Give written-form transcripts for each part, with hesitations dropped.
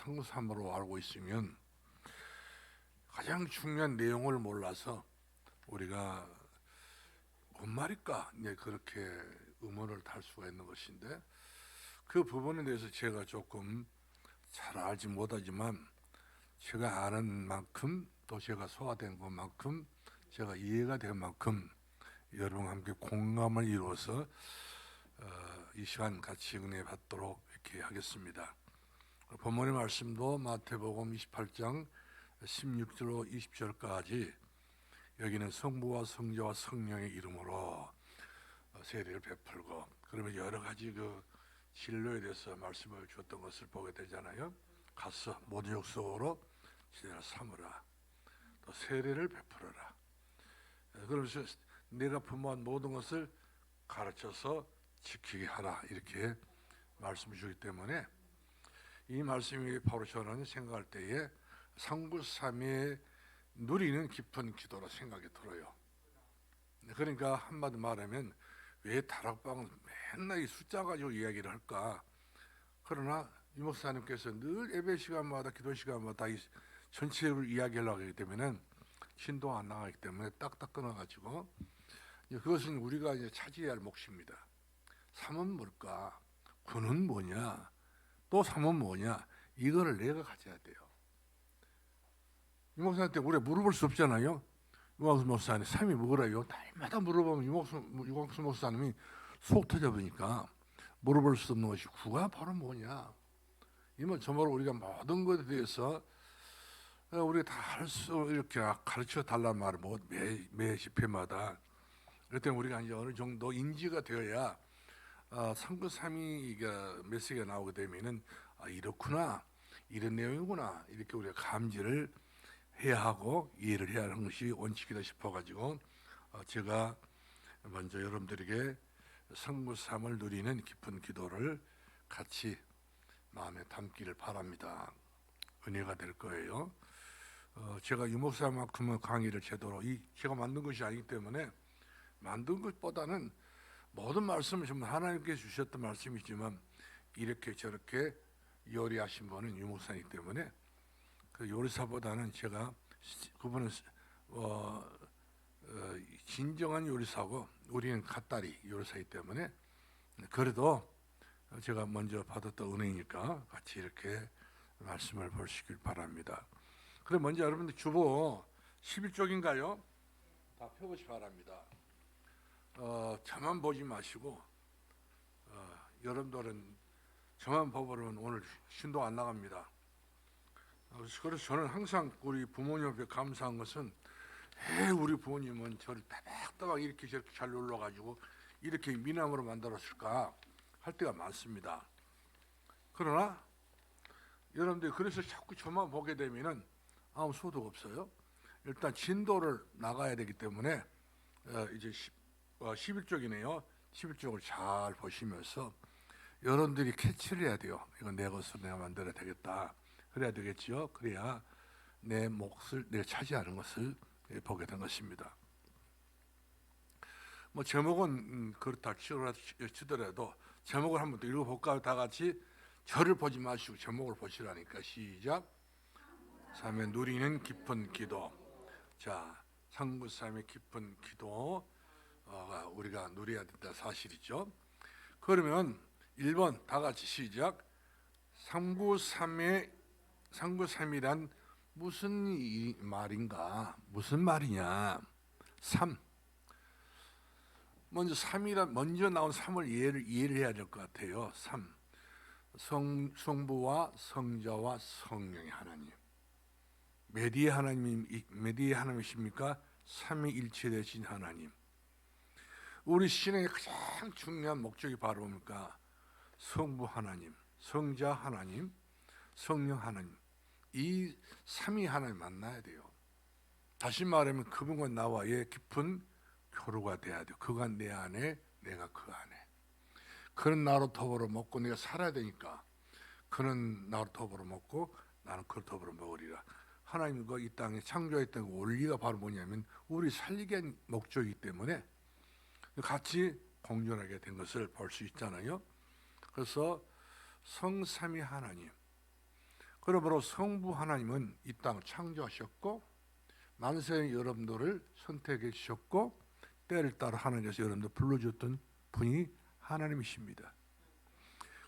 상삼으로 알고 있으면 가장 중요한 내용을 몰라서 우리가 뭔 말일까 이제 그렇게 의문을 달 수가 있는 것인데, 그 부분에 대해서 제가 조금 잘 알지 못하지만 제가 아는 만큼 또 제가 소화된 것만큼 제가 이해가 된 만큼 여러분과 함께 공감을 이루어서 이 시간 같이 은혜 받도록 이렇게 하겠습니다. 본문의 말씀도 마태복음 28장 16절로 20절까지 여기는 성부와 성자와 성령의 이름으로 세례를 베풀고, 그러면 여러 가지 그 진로에 대해서 말씀을 주었던 것을 보게 되잖아요. 가서 모든 족속으로 세례를 삼으라, 또 세례를 베풀어라. 그러면서 내가 분모한 모든 것을 가르쳐서 지키게 하라, 이렇게 말씀을 주기 때문에 이 말씀이 바로 저는 생각할 때에 상구삼위에 누리는 깊은 기도라 생각이 들어요. 그러니까 한마디 말하면 왜 다락방은 맨날 이 숫자 가지고 이야기를 할까? 그러나 이 목사님께서 늘 예배 시간마다 기도 시간마다 이 전체를 이야기하려고 하기 때문에 진도 안 나가기 때문에 딱딱 끊어가지고, 그것은 우리가 이제 차지해야 할 몫입니다. 삼은 뭘까? 구는 뭐냐? 또 삼은 뭐냐? 이거를 내가 가져야 돼요. 이 목사한테 우리가 물어볼 수 없잖아요. 유광수 목사님 삼이 뭐래요? 날마다 물어보면 유광수 목사님이 속 터져보니까 물어볼 수 없는 것이 구가 바로 뭐냐? 이면 정말로 우리가 모든 것에 대해서 우리가 다 할 수 이렇게 가르쳐 달란 말을 매 집회마다, 그럴 때 우리가 이제 어느 정도 인지가 되어야 상구삼위가 메시지가 나오게 되면은 이렇구나, 이런 내용이구나, 이렇게 우리가 감지를 해야 하고 이해를 해야 하는 것이 원칙이다 싶어가지고 제가 먼저 여러분들에게 성부삼을 누리는 깊은 기도를 같이 마음에 담기를 바랍니다. 은혜가 될 거예요. 제가 유목사만큼은 강의를 제대로 제가 만든 것이 아니기 때문에, 만든 것보다는 모든 말씀을 정말 하나님께서 주셨던 말씀이지만 이렇게 저렇게 요리하신 분은 유목사이기 때문에 그 요리사보다는 제가 그분은 진정한 요리사고 우리는 갓다리 요리사이기 때문에, 그래도 제가 먼저 받았던 은혜니까 같이 이렇게 말씀을 보시길 바랍니다. 그럼 먼저 여러분들 주보 11쪽인가요? 다 펴보시 바랍니다. 저만 보지 마시고 여러분들은 저만 보면 오늘 신도 안 나갑니다. 그래서 저는 항상 우리 부모님 앞에 감사한 것은, 우리 부모님은 저를 따박따박 이렇게 저렇게 잘 놀러가지고 이렇게 미남으로 만들었을까 할 때가 많습니다. 그러나 여러분들이 그래서 자꾸 저만 보게 되면은 아무 소득 없어요. 일단 진도를 나가야 되기 때문에 이제 11쪽이네요. 11쪽을 잘 보시면서 여러분들이 캐치를 해야 돼요. 이건 내 것으로 내가 만들어야 되겠다. 그래야 되겠지요. 그래야 내 몫을 내가 차지하는 것을 보게 된 것입니다. 뭐 제목은 그렇다 치더라도 제목을 한번 더 읽어볼까요? 다 같이. 저를 보지 마시고 제목을 보시라니까. 시작. 삼에 누리는 깊은 기도. 자, 상구삼의 깊은 기도가 우리가 누려야 된다 사실이죠. 그러면 1번 다 같이 시작. 상구삼이란 무슨 말인가? 무슨 말이냐? 3. 먼저 3이란 먼저 나온 3을 이해를 해야 될 것 같아요. 3. 성부와 성자와 성령의 하나님. 메디의 하나님이십니까? 삼위일체되신 하나님. 우리 신앙의 가장 중요한 목적이 바로 뭡니까? 성부 하나님, 성자 하나님, 성령 하나님, 이 삼위 하나님 만나야 돼요. 다시 말하면 그분과 나와의 깊은 교류가 돼야 돼요. 그가 내 안에, 내가 그 안에. 그는 나로 더불어 먹고 내가 살아야 되니까 그는 나로 더불어 먹고 나는 그를 더불어 먹으리라. 하나님과 이 땅에 창조했던 원리가 바로 뭐냐면 우리 살리게 한 목적이기 때문에 같이 공존하게 된 것을 볼 수 있잖아요. 그래서 성삼위 하나님, 그러므로 성부 하나님은 이 땅을 창조하셨고 만세의 여러분들을 선택해 주셨고 때를 따라 하나님께서 여러분들 불러주었던 분이 하나님이십니다.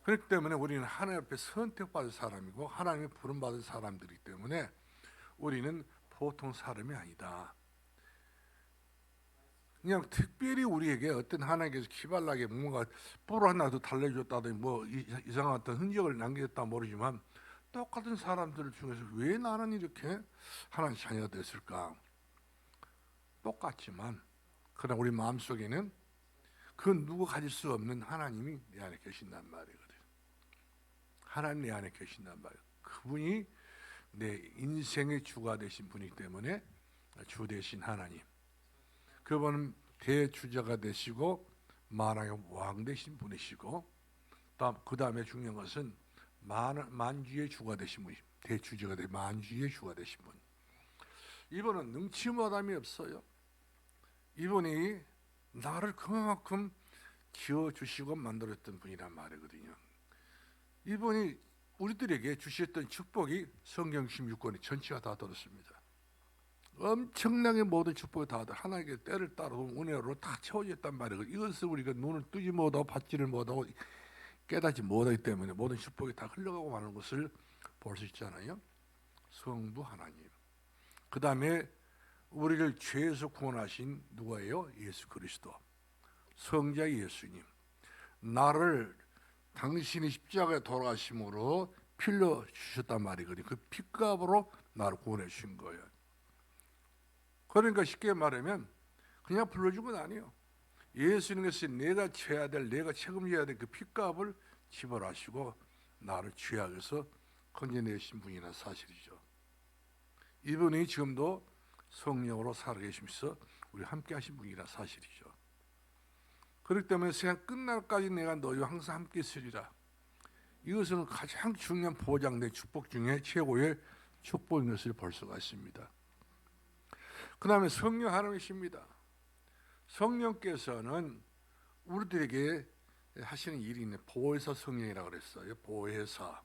그렇기 때문에 우리는 하나님 앞에 선택받은 사람이고 하나님의 부름받은 사람들이기 때문에 우리는 보통 사람이 아니다. 그냥 특별히 우리에게 어떤 하나님께서 기발나게 뭔가 뿔 하나도 달래줬다든지 뭐 이상한 어떤 흔적을 남겼다 모르지만 똑같은 사람들 중에서 왜 나는 이렇게 하나님 자녀가 됐을까? 똑같지만 그러나 우리 마음속에는 그 누구 가질 수 없는 하나님이 내 안에 계신단 말이거든. 하나님 내 안에 계신단 말이야. 그분이 내 인생의 주가 되신 분이기 때문에 주 되신 하나님. 그분은 대주자가 되시고 만왕의 왕 되신 분이시고 그 다음에 중요한 것은 만주의 주가 되신 분이 대주자가 되신 만주의 주가 되신 분. 이분은 능치 못함이 없어요. 이분이 나를 그만큼 키워주시고 만들었던 분이란 말이거든요. 이분이 우리들에게 주셨던 축복이 성경 16권이 전체가 다 들었습니다. 엄청나게 모든 축복이 다 하나님께 때를 따라 은혜로 다 채워졌단 말이에요. 이것을 우리가 눈을 뜨지 못하고 받지를 못하고 깨닫지 못하기 때문에 모든 축복이 다 흘러가고 마는 것을 볼 수 있잖아요. 성부 하나님. 그 다음에 우리를 죄에서 구원하신 누구예요? 예수 그리스도. 성자 예수님. 나를 당신이 십자가에 돌아가심으로 필러 주셨단 말이거든요. 그 핏값으로 나를 구원해 주신 거예요. 그러니까 쉽게 말하면 그냥 불러준 건 아니에요. 예수님께서 내가 져야 될, 내가 책임져야 될 그 핏값을 지불하시고 나를 죄악에서 건져내신 분이라는 사실이죠. 이분이 지금도 성령으로 살아계시면서 우리 함께 하신 분이라 사실이죠. 그렇기 때문에 세상 끝날까지 내가 너희와 항상 함께 있으리라. 이것은 가장 중요한 보장된 축복 중에 최고의 축복인 것을 볼 수가 있습니다. 그 다음에 성령 하나님이십니다. 성령께서는 우리들에게 하시는 일이 있는 보혜사 성령이라고 그랬어요. 보혜사.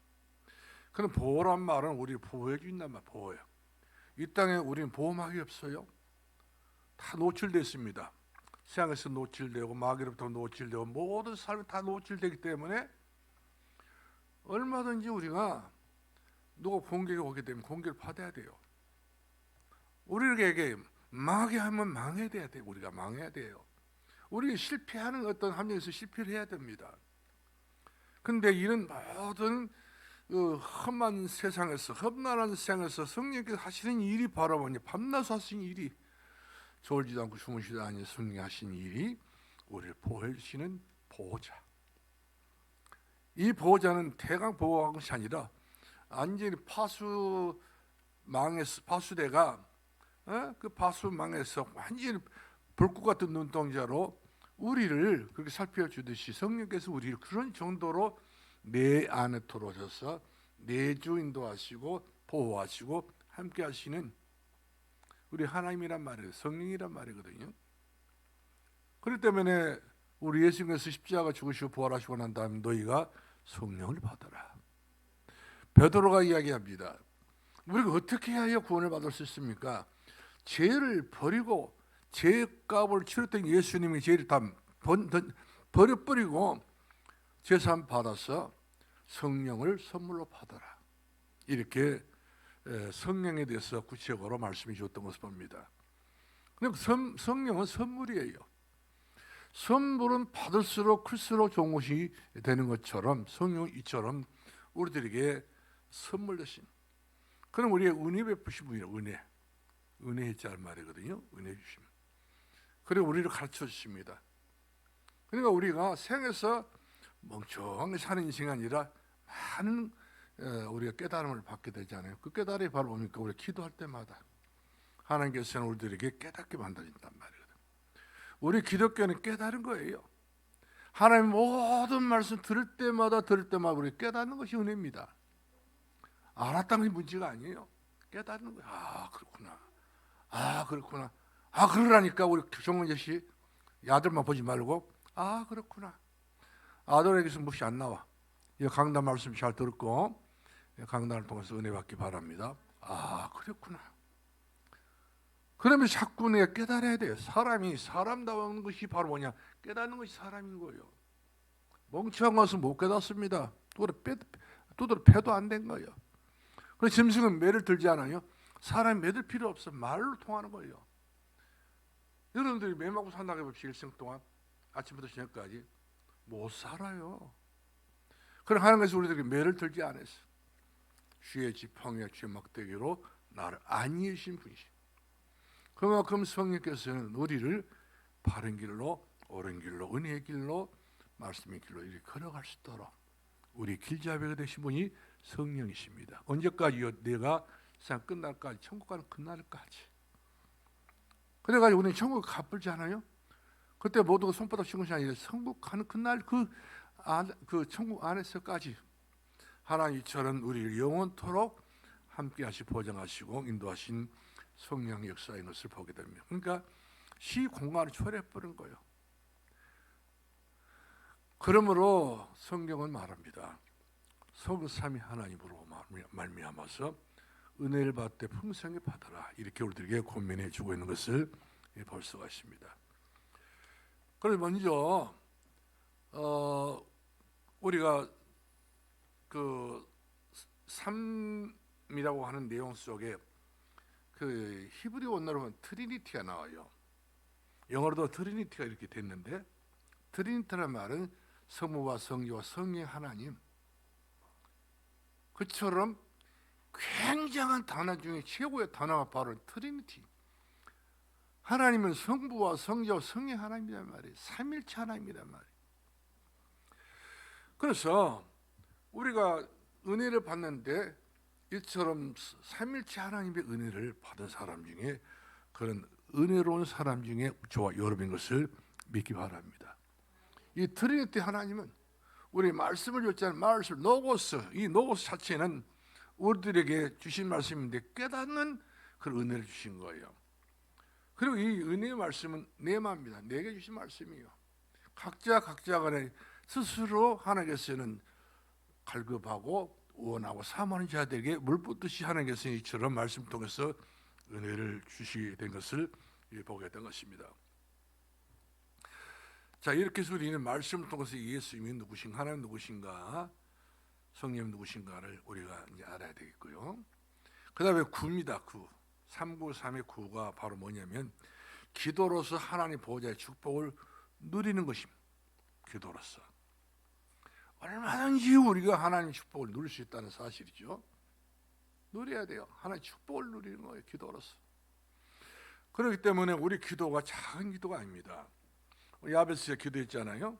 그럼 보호란 말은 우리를 보호해 준단 말이에요. 보호요. 이 땅에 우리는 보호막이 없어요. 다 노출됐습니다. 세상에서 노출되고 마귀로부터 노출되고 모든 삶이 다 노출되기 때문에 얼마든지 우리가 누가 공격이 오게 되면 공격을 받아야 돼요. 우리에게 망하게 하면 망해야 돼요. 우리가 망해야 돼요. 우리 실패하는 어떤 함정에서 실패를 해야 됩니다. 근데 이런 모든 험한 세상에서 험난한 세상에서 성령께서 하시는 일이 바로 뭐냐? 밤낮 하시는 일이 졸지도 않고 주무시도 않는 성령이 하신 일이 우리를 보호해 주시는 보호자. 이 보호자는 대강 보호한 것이 아니라 완전히 파수대가 그 파수망에서 완전히 불꽃 같은 눈동자로 우리를 그렇게 살펴주듯이 성령께서 우리를 그런 정도로 내 안에 들어오셔서 내주인도 하시고 보호하시고 함께 하시는 우리 하나님이란 말이에요. 성령이란 말이거든요. 그렇기 때문에 우리 예수님께서 십자가 죽으시고 부활하시고 난 다음에 너희가 성령을 받아라. 베드로가 이야기합니다. 우리가 어떻게 해야 구원을 받을 수 있습니까? 죄를 버리고 죄값을 치렀던 예수님이 죄를 다 버려버리고 제사함 받아서 성령을 선물로 받아라. 이렇게 성령에 대해서 구체적으로 말씀해 주었던 것을 봅니다. 근데 성령은 선물이에요. 선물은 받을수록 클수록 좋은 것이 되는 것처럼 성령은 이처럼 우리들에게 선물 대신 그럼 우리의 은혜 베푸신 분이에요. 은혜 했자는 말이거든요. 은혜 주심. 그리고 우리를 가르쳐 주십니다. 그러니까 우리가 생에서 멍청하게 사는 인생이 아니라 많은 우리가 깨달음을 받게 되잖아요. 그 깨달음이 바로 뭡니까? 우리가 기도할 때마다 하나님께서는 우리들에게 깨닫게 만들어진단 말이거든요. 우리 기독교는 깨달은 거예요. 하나님 모든 말씀 들을 때마다 우리 깨닫는 것이 은혜입니다. 알았다는 게 문제가 아니에요. 깨닫는 거예요. 아 그렇구나. 아 그렇구나. 아 그러라니까 우리 정은재 씨 아들만 보지 말고 아 그렇구나. 아들에게서 몫이 안 나와. 이 강단 말씀 잘 들었고 강단을 통해서 은혜 받기 바랍니다. 아, 그랬구나. 그러면 자꾸 내가 깨달아야 돼요. 사람이 사람다운 것이 바로 뭐냐? 깨닫는 것이 사람인 거예요. 멍청한 것은 못 깨닫습니다. 두드려 패도 안 된 거예요. 그래서 짐승은 매를 들지 않아요. 사람이 매들 필요 없어. 말로 통하는 거예요. 여러분들이 매 먹고 산다고 해봅시다. 일생 동안 아침부터 저녁까지 못 살아요. 그럼 하나님께서 우리들에게 매를 들지 않았어. 주의 지팡이와 주의 막대기로 나를 안위하신 분이시. 그만큼 성령께서는 우리를 바른 길로, 옳은 길로, 은혜의 길로, 말씀의 길로 이렇게 걸어갈 수 있도록 우리 길잡이가 되신 분이 성령이십니다. 언제까지요? 내가 세상 끝날까지, 천국 가는 그날까지. 그래가지고 우리는 천국 가불잖아요. 그때 모두가 손바닥 치는 것이 아니라 천국 가는 그날 그 천국 안에서까지 하나님처럼 우리를 영원토록 함께하시 보장하시고 인도하신 성령의 역사인 것을 보게 됩니다. 그러니까 시 공간을 초래해버린 거예요. 그러므로 성경은 말합니다. 성삼위 하나님으로 말미암아서 은혜를 받되 풍성히 받아라. 이렇게 우리들에게 권면해 주고 있는 것을 볼 수가 있습니다. 그래서 먼저 우리가 그 삼이라고 하는 내용 속에 그 히브리 원어로 보면 트리니티가 나와요. 영어로도 트리니티가 이렇게 됐는데, 트리니티라는 말은 성부와 성자와 성령의 하나님, 그처럼 굉장한 단어 중에 최고의 단어가 바로 트리니티. 하나님은 성부와 성자와 성령의 하나님이란 말이에요. 삼일체 하나님이란 말이에요. 그래서 우리가 은혜를 받는데 이처럼 삼일체 하나님의 은혜를 받은 사람 중에, 그런 은혜로운 사람 중에 저와 여러분인 것을 믿기 바랍니다. 이 트리니티 하나님은 우리 말씀을 줬잖아요. 말씀, 노고스. 이 노고스 자체는 우리들에게 주신 말씀인데 깨닫는 그런 은혜를 주신 거예요. 그리고 이 은혜의 말씀은 내마입니다. 내게 주신 말씀이에요. 각자 간에 스스로 하나님께서는 갈급하고 원하고 사모하는 자들에게 물붓듯이 하나님께서 이처럼 말씀 통해서 은혜를 주시게 된 것을 보게 된 것입니다. 자, 이렇게 해서 우리는 말씀을 통해서 예수님이 누구신가, 하나님 누구신가, 성령 누구신가를 우리가 이제 알아야 되겠고요. 그 다음에 구입니다. 구. 393의 구가 바로 뭐냐면 기도로서 하나님 보호자의 축복을 누리는 것입니다. 기도로서 얼마든지 우리가 하나님 축복을 누릴 수 있다는 사실이죠. 누려야 돼요. 하나님 축복을 누리는 거예요. 기도로서. 그렇기 때문에 우리 기도가 작은 기도가 아닙니다. 야베스가 기도했잖아요.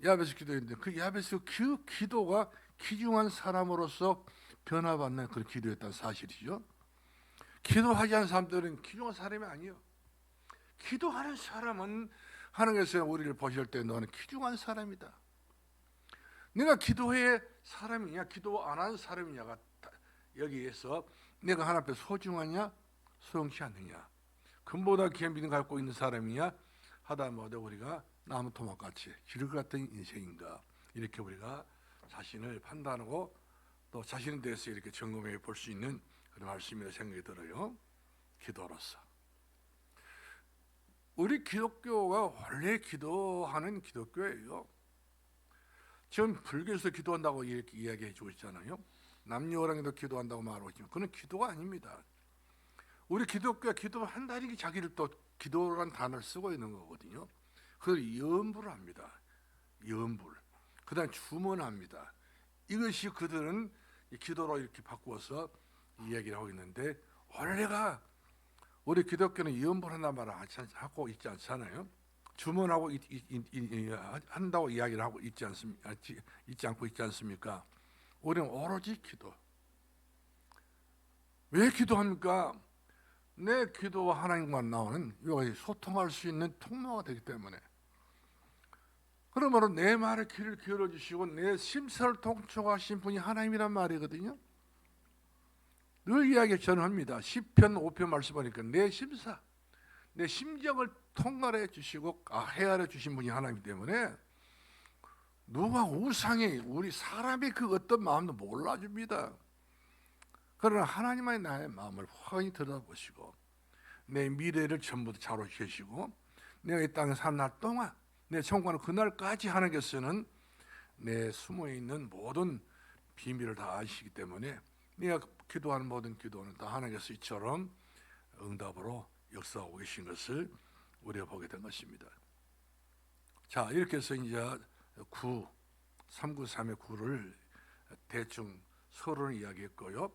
야베스 기도했는데 그 야베스 그 기도가 귀중한 사람으로서 변화받는 그런 기도였다는 사실이죠. 기도하지 않은 사람들은 귀중한 사람이 아니에요. 기도하는 사람은 하나님께서 우리를 보실 때 너는 귀중한 사람이다. 내가 기도의 사람이냐 기도 안 하는 사람이냐가 여기에서 내가 하나님 앞에 소중하냐 소용치 않느냐, 금보다 귀한 믿음 갖고 있는 사람이냐, 하다못해 우리가 나무 토막같이 기름 같은 인생인가, 이렇게 우리가 자신을 판단하고 또 자신에 대해서 이렇게 점검해 볼 수 있는 그런 말씀이라 생각이 들어요. 기도로서 우리 기독교가 원래 기도하는 기독교예요. 지금 불교에서 기도한다고 이렇게 이야기해 주고 있잖아요. 남녀호랑이도 기도한다고 말하고 있지만 그건 기도가 아닙니다. 우리 기독교가 기도한다는 게 자기를 또 기도라는 단어를 쓰고 있는 거거든요. 그걸 염불을 합니다. 염불. 그 다음 주문합니다. 이것이 그들은 기도로 이렇게 바꾸어서 이야기를 하고 있는데, 원래가 우리 기독교는 염불한다는 말을 하고 있지 않잖아요. 주문하고 한다고 이야기를 하고 있지 않습니까? 우리는 오로지 기도. 왜 기도합니까? 내 기도와 하나님과 나오는 이것이 소통할 수 있는 통로가 되기 때문에. 그러므로 내 말에 귀를 기울여 주시고 내 심사를 통촉하신 분이 하나님이란 말이거든요. 늘 이야기 저는 합니다. 시편 5편 말씀 보니까 내 심사, 내 심정을 통달해 주시고 헤아려 주신 분이 하나님이기 때문에 누가 우상이 우리 사람의 그 어떤 마음도 몰라줍니다. 그러나 하나님의 나의 마음을 확연히 들여다보시고 내 미래를 전부 다 잘 계시고 내가 이 땅에 사는 날 동안 내 천국하는 그날까지 하나님께서는 내 숨어있는 모든 비밀을 다 아시기 때문에 내가 기도하는 모든 기도는 다 하나님께서 이처럼 응답으로 역사하고 계신 것을 우리가 보게 된 것입니다. 자, 이렇게 해서 이제 393의 9를 대충 서론을 이야기했고요.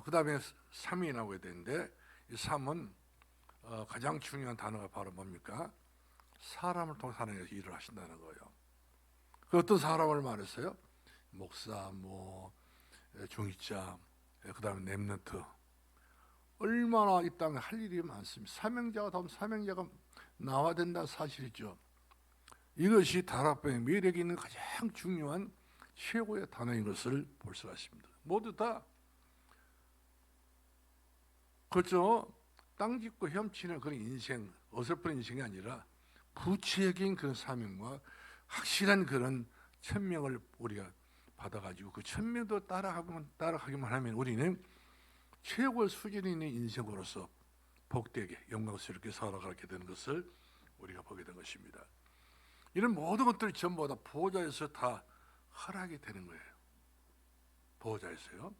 그 다음에 3이 나오게 되는데 이 3은 가장 중요한 단어가 바로 뭡니까? 사람을 통해 하나님께서 일을 하신다는 거예요. 그 어떤 사람을 말했어요? 목사, 중위자, 그 다음에 렘넌트. 얼마나 이 땅에 할 일이 많습니다. 사명자가 다음 사명자가 나와야 된다는 사실이죠. 이것이 다락방의 매력이 있는 가장 중요한 최고의 단어인 것을 볼 수가 있습니다. 모두 다 그렇죠. 땅 짚고 헤엄치는 그런 인생, 어설픈 인생이 아니라 구체적인 그런 사명과 확실한 그런 천명을 우리가 받아가지고 그 천명도 따라가기만 하면 우리는 최고의 수준이 있는 인생으로서 복되게 영광스럽게 살아가게 되는 것을 우리가 보게 된 것입니다. 이런 모든 것들이 전부 다 보호자에서 다 허락이 되는 거예요. 보호자에서요.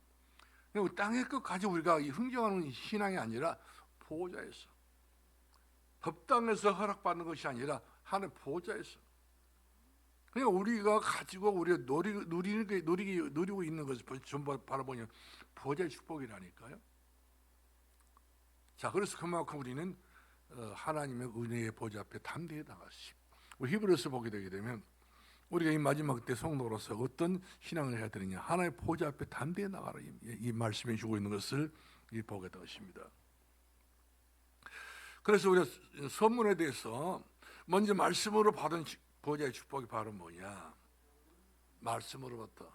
땅의 끝까지 우리가 흥정하는 신앙이 아니라 보호자에서, 법당에서 허락받는 것이 아니라 하나님 보호자에서. 그러니까 우리가 가지고 우리가 누리고 있는 것을 전부 바라보면 보호자의 축복이라니까요. 자, 그래서 그만큼 우리는 하나님의 은혜의 보좌 앞에 담대히 나가시. 우리 히브리서 보게 되게 되면 우리가 이 마지막 때 성도로서 어떤 신앙을 해야 되느냐, 하나님의 보좌 앞에 담대히 나가라, 이 말씀해 주고 있는 것을 보게 된 것입니다. 그래서 우리가 선문에 대해서 먼저 말씀으로 받은 보좌의 축복이 바로 뭐냐? 말씀으로부터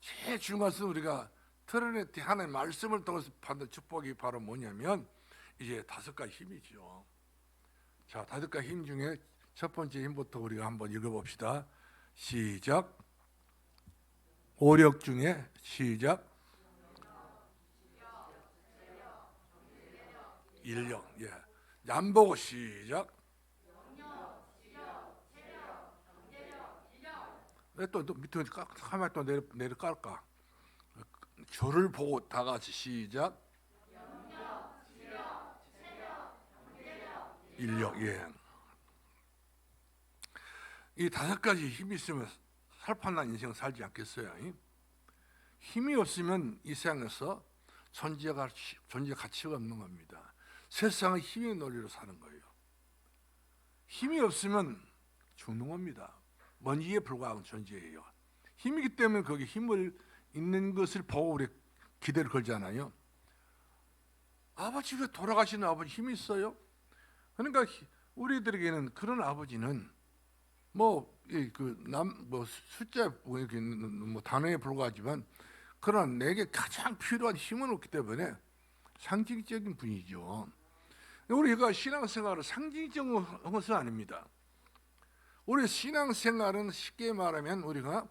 제일 중요한 것은 우리가 드러낸 하나님의 말씀을 통해서 받는 축복이 바로 뭐냐면 이제 5가지 힘이죠. 자, 5가지 힘 중에 첫 번째 힘부터 우리가 한번 읽어봅시다. 시작. 오력 중에 시작. 인력. 예. 안 보고 시작. 왜 또 밑에 가만히 또 내려 깔까? 저를 보고 다 같이 시작. 인력. 예. 이 5가지 힘이 있으면 살판난 인생을 살지 않겠어요? 힘이 없으면 이 세상에서 존재 가치가 없는 겁니다. 세상은 힘의 논리로 사는 거예요. 힘이 없으면 죽는 겁니다. 먼지에 불과한 존재예요. 힘이기 때문에 거기 힘을 있는 것을 보고 우리 기대를 걸잖아요. 아버지 왜 돌아가시는 아버지 힘이 있어요? 그러니까 우리들에게는 그런 아버지는 숫자 단어에 불과하지만 그러나 내게 가장 필요한 힘은 없기 때문에 상징적인 분이죠. 우리가 신앙생활은 상징적인 것은 아닙니다. 우리 신앙생활은 쉽게 말하면 우리가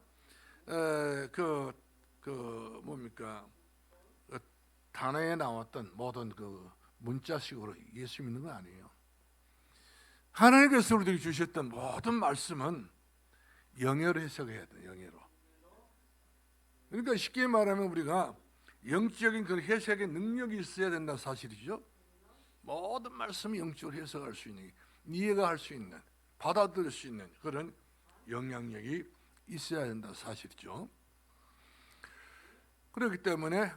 단어에 나왔던 모든 그 문자식으로 예수 믿는 건 아니에요. 하나님께서 우리에게 주셨던 모든 말씀은 영어로 해석해야 돼요. 영어로. 그러니까 쉽게 말하면 우리가 영적인 그 해석의 능력이 있어야 된다는 사실이죠. 모든 말씀을 영적으로 해석할 수 있는, 이해가 할 수 있는, 받아들일 수 있는 그런 영향력이 있어야 된다는 사실이죠. 그렇기 때문에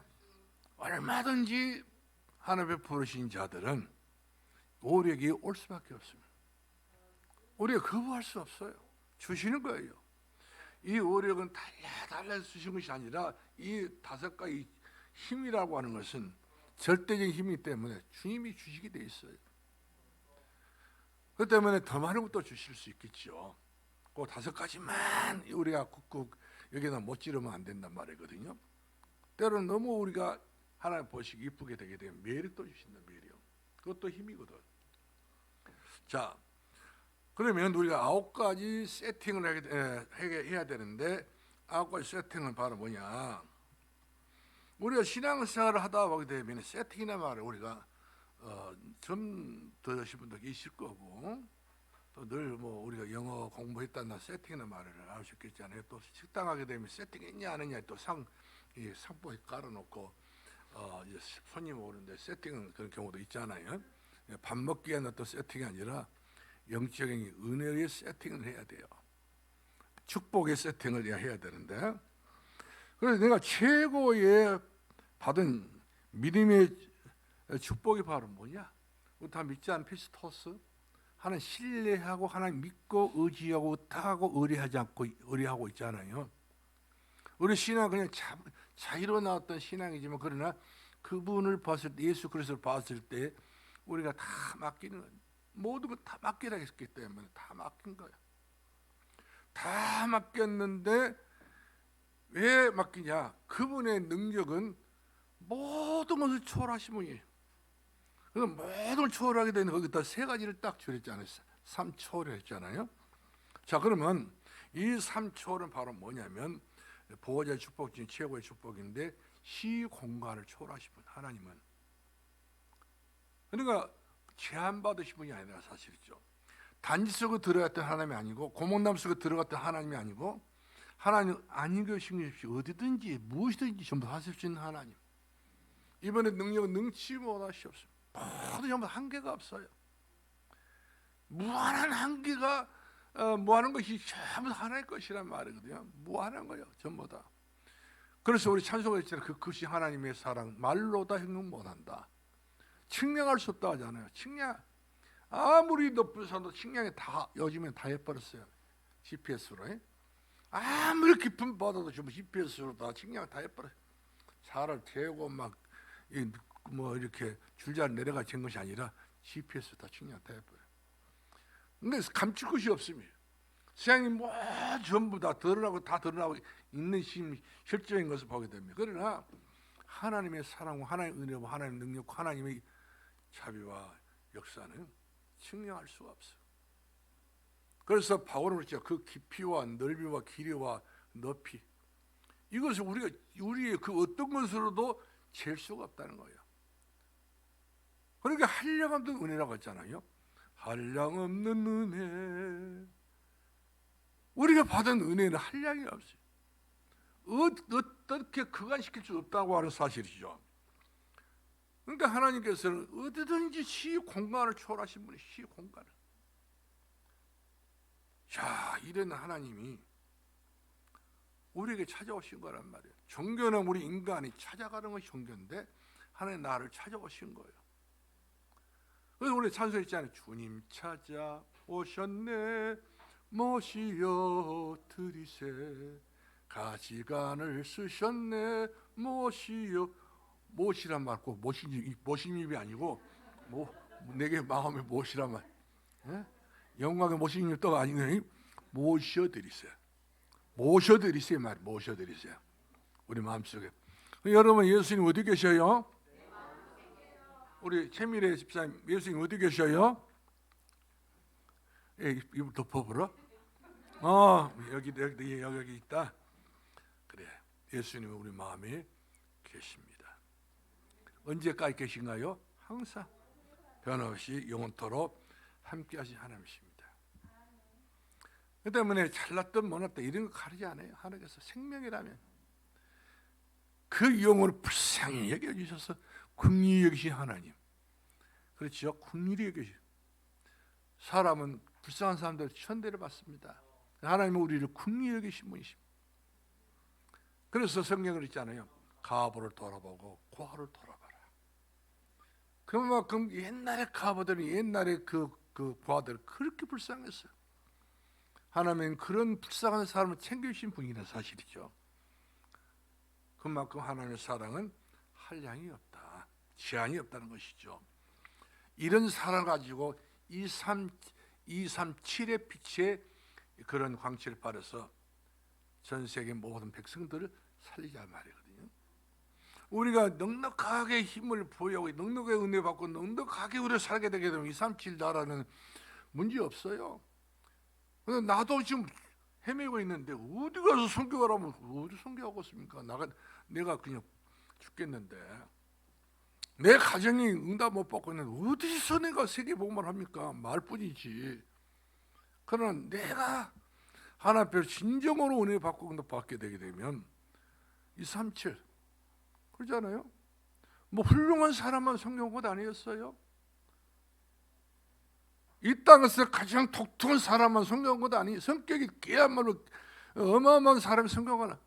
얼마든지 하나님의 부르신 자들은 오력이 올 수밖에 없습니다. 우리가 거부할 수 없어요. 주시는 거예요. 이 오력은 달라 주신 것이 아니라 이 5가지 힘이라고 하는 것은 절대적인 힘이기 때문에 주님이 주시게 돼 있어요. 그 때문에 더 많은 것도 주실 수 있겠죠. 그 5가지만 우리가 꾹꾹 여기다 못 지르면 안 된단 말이거든요. 때로는 너무 우리가 하나님 보시기 이쁘게 되게 되면 매력도 주신다. 매력. 그것도 힘이거든. 자, 그러면 우리가 9가지 세팅을 해야 되는데 9가지 세팅은 바로 뭐냐? 우리가 신앙생활을 하다 보게 되면 세팅이나 말을 우리가 좀 들으신 분도 계실 거고 또 늘 뭐 우리가 영어 공부했다나 세팅이나 말을 하셨겠잖아요. 또 식당 하게 되면 세팅 있냐 안 했냐 또 상복에 깔아놓고 이제 손님 오는데 세팅은 그런 경우도 있잖아요. 밥 먹기 위한 어떤 세팅이 아니라 영적인 은혜의 세팅을 해야 돼요. 축복의 세팅을 해야 되는데, 그래서 내가 최고의 받은 믿음의 축복이 바로 뭐냐? 우리 다 믿지 않은 피스토스, 하나님 신뢰하고 하나님 믿고 의지하고 의탁하고 의뢰하지 않고 의뢰하고 있잖아요. 우리 신앙 그냥 자유로 나왔던 신앙이지만 그러나 그분을 봤을 때, 예수 그리스도를 봤을 때 우리가 다 맡기는 거예요. 모든 걸 다 맡기라 했기 때문에 다 맡긴 거예요. 다 맡겼는데 왜 맡기냐? 그분의 능력은 모든 것을 초월하신 분이에요. 그래서 모든 걸 초월하게 되는 거기다 세 가지를 딱 줄였잖아요. 3초월을 했잖아요. 자, 그러면 이 3초월은 바로 뭐냐면 보호자의 축복 중에 최고의 축복인데 시공간을 초월하신 분, 하나님은. 그러니까 제한받으신 분이 아니라 사실이죠. 단지 속에 들어갔던 하나님이 아니고 고목나무 속에 들어갔던 하나님이 아니고 하나님 아닌 것이 어디든지 무엇이든지 전부 하실 수 있는 하나님. 이번에 능력은 능치 못하시 없습니다. 모두 전부 한계가 없어요. 무한한 한계가 무한한 것이 전부 하나의 것이란 말이거든요. 무한한 거예요, 전부 다. 그래서 우리 찬송을 했잖아요. 그것이 하나님의 사랑 말로 다 형용 못한다. 측량할 수 없다 하잖아요. 측량. 아무리 높은 산도 측량이 다 요즘엔 다 해버렸어요. GPS로. 아무리 깊은 바다도 전부 GPS로 다 측량 다 해버려요. 차를 태우고 막 뭐 이렇게 줄잘 내려가 진 것이 아니라 GPS 다 측량 다 해버려요. 근데 감출 것이 없습니다. 세상이 뭐 전부 다 드러나고 있는 실제인 것을 보게 됩니다. 그러나 하나님의 사랑과 하나님의 은혜와 하나님의 능력과 하나님의 자비와 역사는 측량할 수가 없어요. 그래서 바울은 그렇죠. 그 깊이와 넓이와 길이와 높이 이것을 우리의 그 어떤 것으로도 잴 수가 없다는 거예요. 그러니까 한량없는 은혜라고 했잖아요. 한량없는 은혜. 우리가 받은 은혜는 한량이 없어요. 어떻게 그간시킬 수 없다고 하는 사실이죠. 그러니까 하나님께서는 어디든지 시공간을 초월하신 분이 시공간을. 자, 이런 하나님이 우리에게 찾아오신 거란 말이에요. 종교는 우리 인간이 찾아가는 것이 종교인데 하나님 나를 찾아오신 거예요. 그래서 우리 찬송했잖아요. 주님 찾아오셨네 모시어 드리세 가지간을 쓰셨네 모시어. 모시란 말 꼭 모시님이 아니고 내게 마음에 모시란 말. 영광의 모시님 또 아니네. 모셔드리세요. 모셔드리세요 말. 모셔드리세요. 우리 마음속에. 여러분 예수님 어디 계셔요? 우리 최미래 집사님 예수님 어디 계셔요? 이불 덮어보러? 여기 있다. 그래, 예수님은 우리 마음에 계십니다. 언제까지 계신가요? 항상 변함없이 영원토록 함께하신 하나님이십니다. 그 때문에 잘났든 못났든 이런 거 가리지 않아요. 하나님께서 생명이라면 그 영혼을 불쌍히 여겨주셔서 긍휼히 여기신 하나님. 그렇죠? 긍휼히 여기신. 사람은 불쌍한 사람들 천대를 받습니다. 하나님은 우리를 긍휼히 여기신 분이십니다. 그래서 성경을 있잖아요. 가보를 돌아보고 고아를 돌아봐라. 그만큼 옛날에 가보들은 옛날에 그 고아들 그렇게 불쌍했어요. 하나님은 그런 불쌍한 사람을 챙겨주신 분이라 사실이죠. 그만큼 하나님의 사랑은 한량이 없다. 제한이 없다는 것이죠. 이런 사랑을 가지고 237의 빛의 그런 광채를 발해서 전 세계 모든 백성들을 살리자 말이거든요. 우리가 넉넉하게 힘을 보유하고 넉넉하게 은혜 받고 넉넉하게 우리를 살게 되게 되면 237 나라는 문제 없어요. 근데 나도 지금 헤매고 있는데 어디 가서 선교하라면 어디 선교하고 있습니까? 내가 그냥 죽겠는데 내 가정이 응답 못 받고 있는데 어디서 내가 세계복음을 합니까? 말뿐이지. 그러나 내가 하나님 앞에 진정으로 은혜 받고 응답 받게 되게 되면 237 그러잖아요. 뭐 훌륭한 사람만 성경 것 아니었어요? 이 땅에서 가장 독특한 사람만 성경한 것 아니? 성격이 그야말로 어마어마한 사람이 성경하나?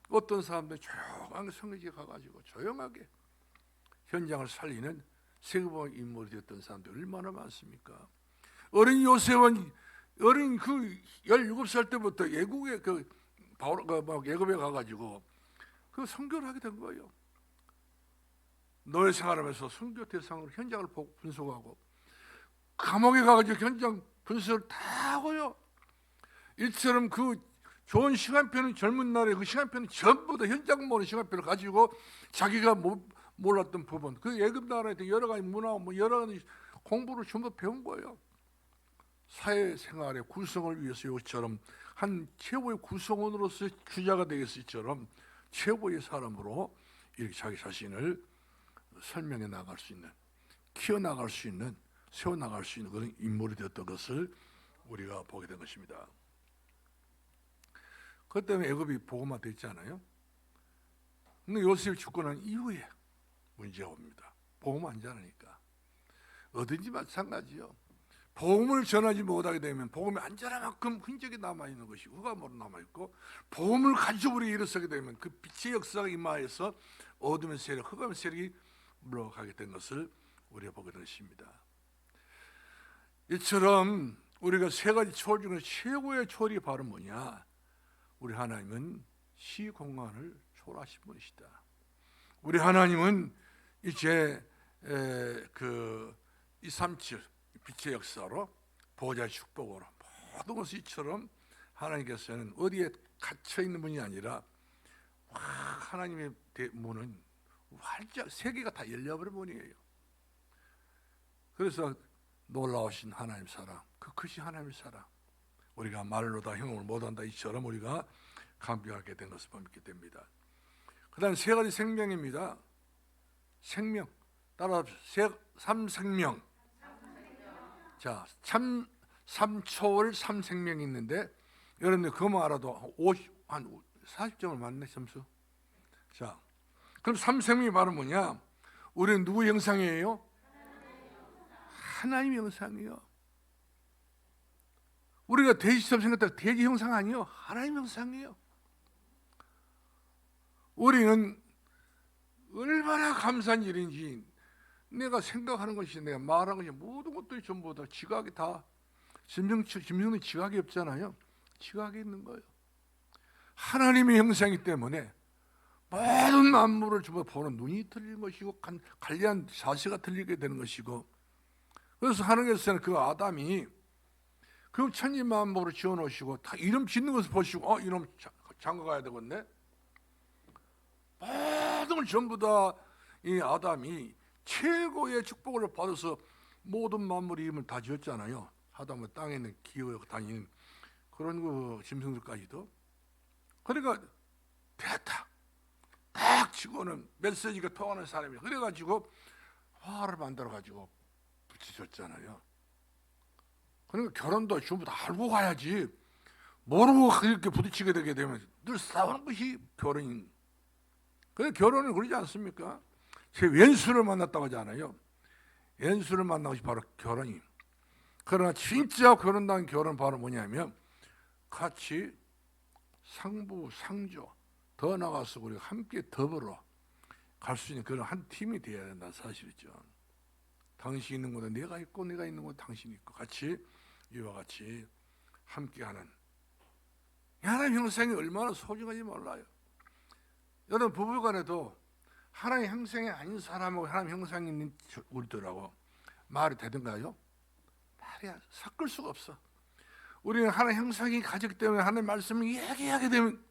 어떤 사람들 조용하게 성경에 가가지고 조용하게 현장을 살리는 세계보험 인물이 됐던 사람들 얼마나 많습니까? 어린 요셉은 어린 그 17살 때부터 애국에 애굽에 가가지고 그 선교를 하게 된 거예요. 노예 생활하면서 선교 대상으로 현장을 보고 분석하고 감옥에 가가지고 현장 분석을 다 하고요. 이처럼 그 좋은 시간표는 젊은 날에 그 시간표는 전부 다 현장 보는 시간표를 가지고 자기가 몰랐던 부분, 그 애굽 나라에 여러 가지 문화, 여러 가지 공부를 전부 배운 거예요. 사회생활의 구성을 위해서 이것처럼 한 최고의 구성원으로서 주자가 되겠을처럼 최고의 사람으로 이렇게 자기 자신을 설명해 나갈 수 있는, 키워나갈 수 있는, 세워나갈 수 있는 그런 인물이 되었던 것을 우리가 보게 된 것입니다. 그것 때문에 애굽이 복음화 됐잖아요. 근데 요셉이 죽고 난 이후에 문제가 옵니다. 복음 안 전하니까. 어딘지 마찬가지요. 복음을 전하지 못하게 되면 복음이 안 전할 만큼 흔적이 남아있는 것이고 흑암으로 남아있고, 복음을 가지고 우리가 일어서게 되면 그 빛의 역사가 임하여서 어둠의 세력, 흑암의 세력이 물러가게 된 것을 우리가 보게 된 것입니다. 이처럼 우리가 세 가지 초월 중에 최고의 초월이 바로 뭐냐? 우리 하나님은 시공간을 초월하신 분이시다. 우리 하나님은 이제 그 237 빛의 역사로 보호자의 축복으로 모든 것이 이처럼 하나님께서는 어디에 갇혀 있는 분이 아니라 하나님의 문은 활짝 세계가 다 열려버린 분이에요. 그래서 놀라우신 하나님 사랑, 그 크신 하나님의 사랑, 우리가 말로 다 형용을 못한다 이처럼 우리가 감격하게 된 것을 믿게 됩니다. 그 다음 세 가지 생명입니다. 생명, 따라 삼생명. 자, 참 3초월 3생명이 있는데 여러분들 그거만 알아도 한 40점을 맞네 점수. 자, 그럼 3생명이 바로 뭐냐? 우리는 누구 형상이에요? 하나님의 형상이요. 우리가 돼지처럼 생겼다 돼지 형상 아니요, 하나님 형상이에요. 우리는 얼마나 감사한 일인지, 내가 생각하는 것이, 내가 말하는 것이 모든 것들이 전부 다 지각이 다 짐승은 지각이 없잖아요. 지각이 있는 거예요. 하나님의 형상이기 때문에 모든 만물을 전부 보는 눈이 틀린 것이고 관리한 자세가 틀리게 되는 것이고, 그래서 하나님께서는 그 아담이 그 천지 만물을 지어놓으시고 다 이름 짓는 것을 보시고 이놈 장가가야 되겠네. 모든 걸 전부 다 이 아담이 최고의 축복을 받아서 모든 만물의 이름을 다 지었잖아요. 하다못해 땅에 있는 기어 다니는 그런 그 짐승들까지도. 그러니까 됐다, 딱 치고는 메시지가 통하는 사람이 그래가지고 화를 만들어가지고 붙여줬잖아요. 그러니까 결혼도 전부 다 알고 가야지, 모르고 이렇게 부딪히게 되게 되면 늘 싸우는 것이 결혼인. 그래서 결혼은 그러지 않습니까? 제 왼수를 만났다고 하잖아요. 왼수를 만난 것이 바로 결혼이. 그러나 진짜 결혼한 결혼은 바로 뭐냐면 같이 상부 상조, 더 나가서 우리가 함께 더불어 갈 수 있는 그런 한 팀이 되어야 된다는 사실이죠. 당신이 있는 곳에 내가 있고 내가 있는 곳에 당신이 있고 같이 이와 같이 함께하는 하나님 형상이 얼마나 소중한지 몰라요. 여러분 부부간에도 하나님 형상이 아닌 사람하고 하나님 형상이 있는 우리들하고 말이 되든가요? 말이 섞을 수가 없어. 우리는 하나님 형상이 가졌기 때문에 하나님 말씀을 이야기하게 되면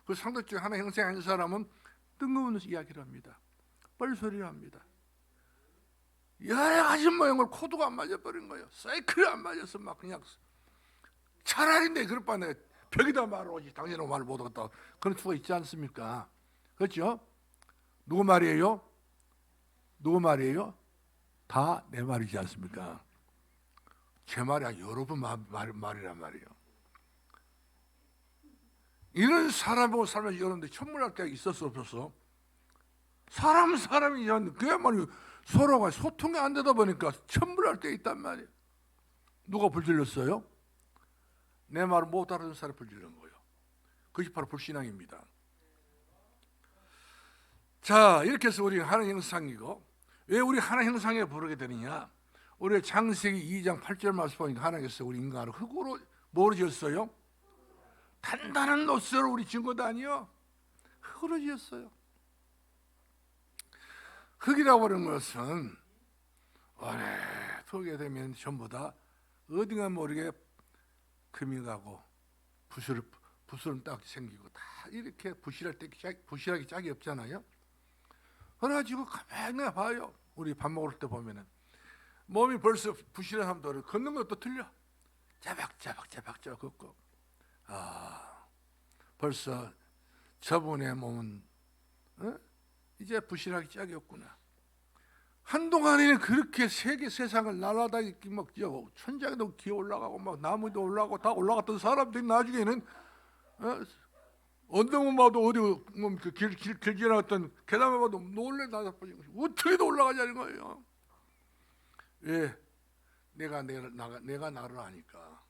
그 상대적으로 하나님 형상이 아닌 사람은 뜬금없는 이야기를 합니다. 뻘소리를 합니다. 여러 가지 모양을 코드가 안 맞아버린 거예요. 사이클이 안 맞아서 막 그냥 차라리 내 그럴 바에 벽에다 말을 오지 당신은 말을 못하겠다. 그런 수가 있지 않습니까? 그렇죠? 누구 말이에요? 누구 말이에요? 다 내 말이지 않습니까? 제 말이 아니라 여러분 말이란 말이에요. 이런 사람하고 살면서 여러분들 천문할 때가 있었어 없었어? 사람이 그야말로 서로가 소통이 안 되다 보니까 천문할 때 있단 말이에요. 누가 불질렀어요? 내 말을 못 알아듣는 사람이 불질른 거예요. 그것이 바로 불신앙입니다. 자, 이렇게 해서 우리 하나님 형상이고, 왜 우리 하나님 형상에 부르게 되느냐? 우리 창세기 2장 8절 말씀 보니까 하나님께서 우리 인간을 흙으로 뭐로 지었어요? 단단한 노쇠로 우리 지은 것도 아니요, 흙으로 지었어요. 흙이라고 하는 것은 오래 두게 되면 전부 다 어딘가 모르게 금이 가고 부스럼 딱 생기고 다 이렇게 부실하게 짝이 없잖아요. 그래가지고 가만히 봐요. 우리 밥 먹을 때 보면은 몸이 벌써 부실한 사람들 걷는 것도 틀려. 자박자박 걷고, 벌써 저분의 몸은 이제 부실하게 짝이 없구나. 한동안에는 그렇게 세상을 날아다니기 막 천장에도 기어 올라가고 막 나무도 올라가고 다 올라갔던 사람들이 나중에는 언덕만 봐도 어디 길 지나갔던 계단만 봐도 놀래 나서버린 거지. 어떻게도 올라가자는 거예요. 왜? 내가 나를 아니까.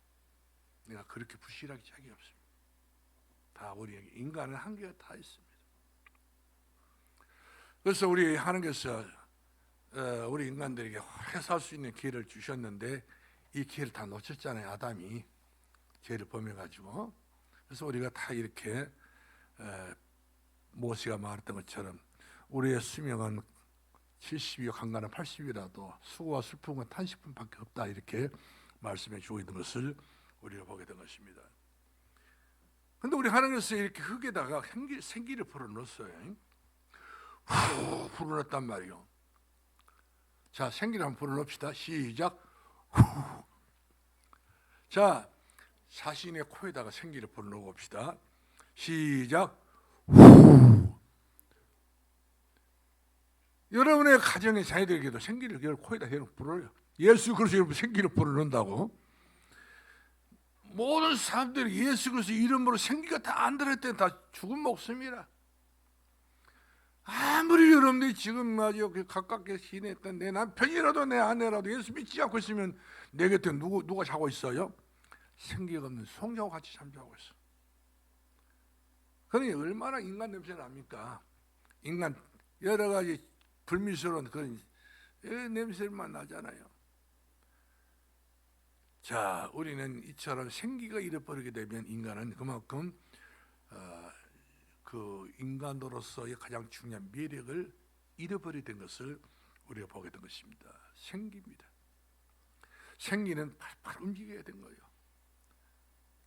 내가 그렇게 부실하게 짝이 없습니다. 다 우리에게 인간은 한계가 다 있습니다. 그래서 우리 하나님께서 우리 인간들에게 오래 살 수 있는 기회를 주셨는데 이 기회를 다 놓쳤잖아요. 아담이 죄를 범해가지고. 그래서 우리가 다 이렇게 모세가 말했던 것처럼 우리의 수명은 70이요 강간은 80이라도 수고와 슬픔은 탄식뿐밖에 없다, 이렇게 말씀해 주고 있는 것을 우리가 보게 된 것입니다. 그런데 우리 하나님께서 이렇게 흙에다가 생기를 불어넣었어요. 후 불어넣었단 말이요. 자, 생기를 한번 불어넣읍시다. 시작. 후. 자, 자신의 코에다가 생기를 불어넣어 봅시다. 시작. 후. 여러분의 가정의 자녀들에게도 생기를 코에다 불어넣어요. 예수 그리스도 생기를 불어넣는다고. 모든 사람들이 예수 그리스도 이름으로 생기가 다 안 들어갈 때는 다 죽은 목숨이라. 아무리 여러분들이 지금 아주 가깝게 지냈던 내 남편이라도 내 아내라도 예수 믿지 않고 있으면 내 곁에 누가 자고 있어요? 생기가 없는 송자와 같이 잠자고 있어. 그러니 얼마나 인간 냄새 납니까? 인간 여러 가지 불미스러운 그런 냄새만 나잖아요. 자, 우리는 이처럼 생기가 잃어버리게 되면 인간은 그만큼 그 인간으로서의 가장 중요한 매력을 잃어버리게 된 것을 우리가 보게 된 것입니다. 생기입니다. 생기는 팔팔 움직여야 된 거예요.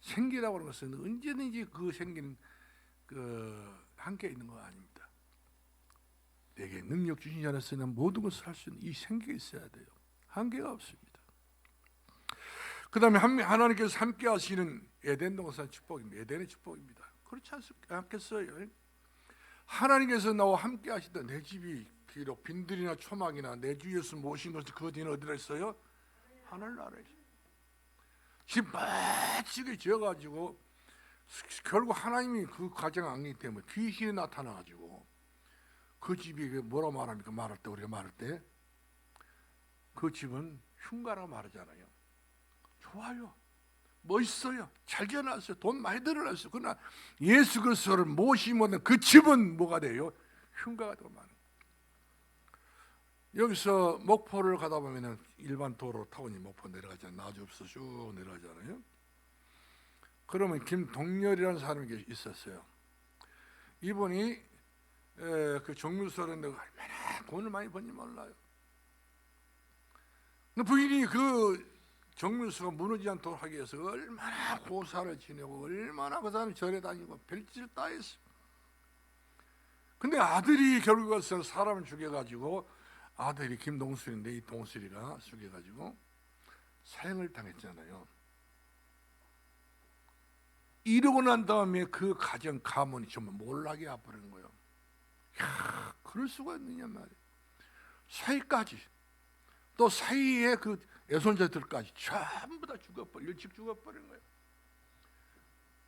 생기라고 하는 것은 언제든지 그 생기는 함께 있는 거 아닙니다. 내게 능력 주신 자로서는 모든 것을 할 수 있는 이 생기가 있어야 돼요. 한계가 없습니다. 그 다음에 하나님께서 함께 하시는 에덴 동산 축복입니다. 에덴의 축복입니다. 그렇지 않겠어요? 하나님께서 나와 함께 하시던 내 집이 비록 빈들이나 초막이나 내 주 예수 모신 것이 그 뒤는 어디라 있어요? 하늘나라에 있어요. 집 멋지게 지어가지고 결국 하나님이 그 가정을 안기기 때문에 귀신이 나타나가지고 그 집이 뭐라고 말합니까? 우리가 말할 때 그 집은 흉가라고 말하잖아요. 좋아요, 멋있어요, 잘 지어놨어요, 돈 많이 들어놨어요. 그러나 예수 그리스도를 모시면 그 집은 뭐가 돼요? 흉가가 되고 마는. 여기서 목포를 가다 보면은 일반 도로 타고 목포 내려가잖아요. 나주읍서 쭉 내려가잖아요. 그러면 김동렬이라는 사람이 있었어요. 이분이 그 정밀서를 얼마나 돈을 많이 번지 몰라요. 근데 부인이 그 정밀서가 무너지지 않도록 하기 위해서 얼마나 고사를 지내고 얼마나 그 사람이 절에 다니고 별짓을 다 했어요. 근데 아들이 결국 가서 사람을 죽여가지고, 아들이 김동술인데 이 동술이가 죽여가지고 사형을 당했잖아요. 이러고 난 다음에 그 가정 가문이 정말 몰락이 와버린 거예요. 야, 그럴 수가 있느냐 말이에요. 사이까지 또 사이에 그 애손자들까지 전부 다 일찍 죽어버린 거예요.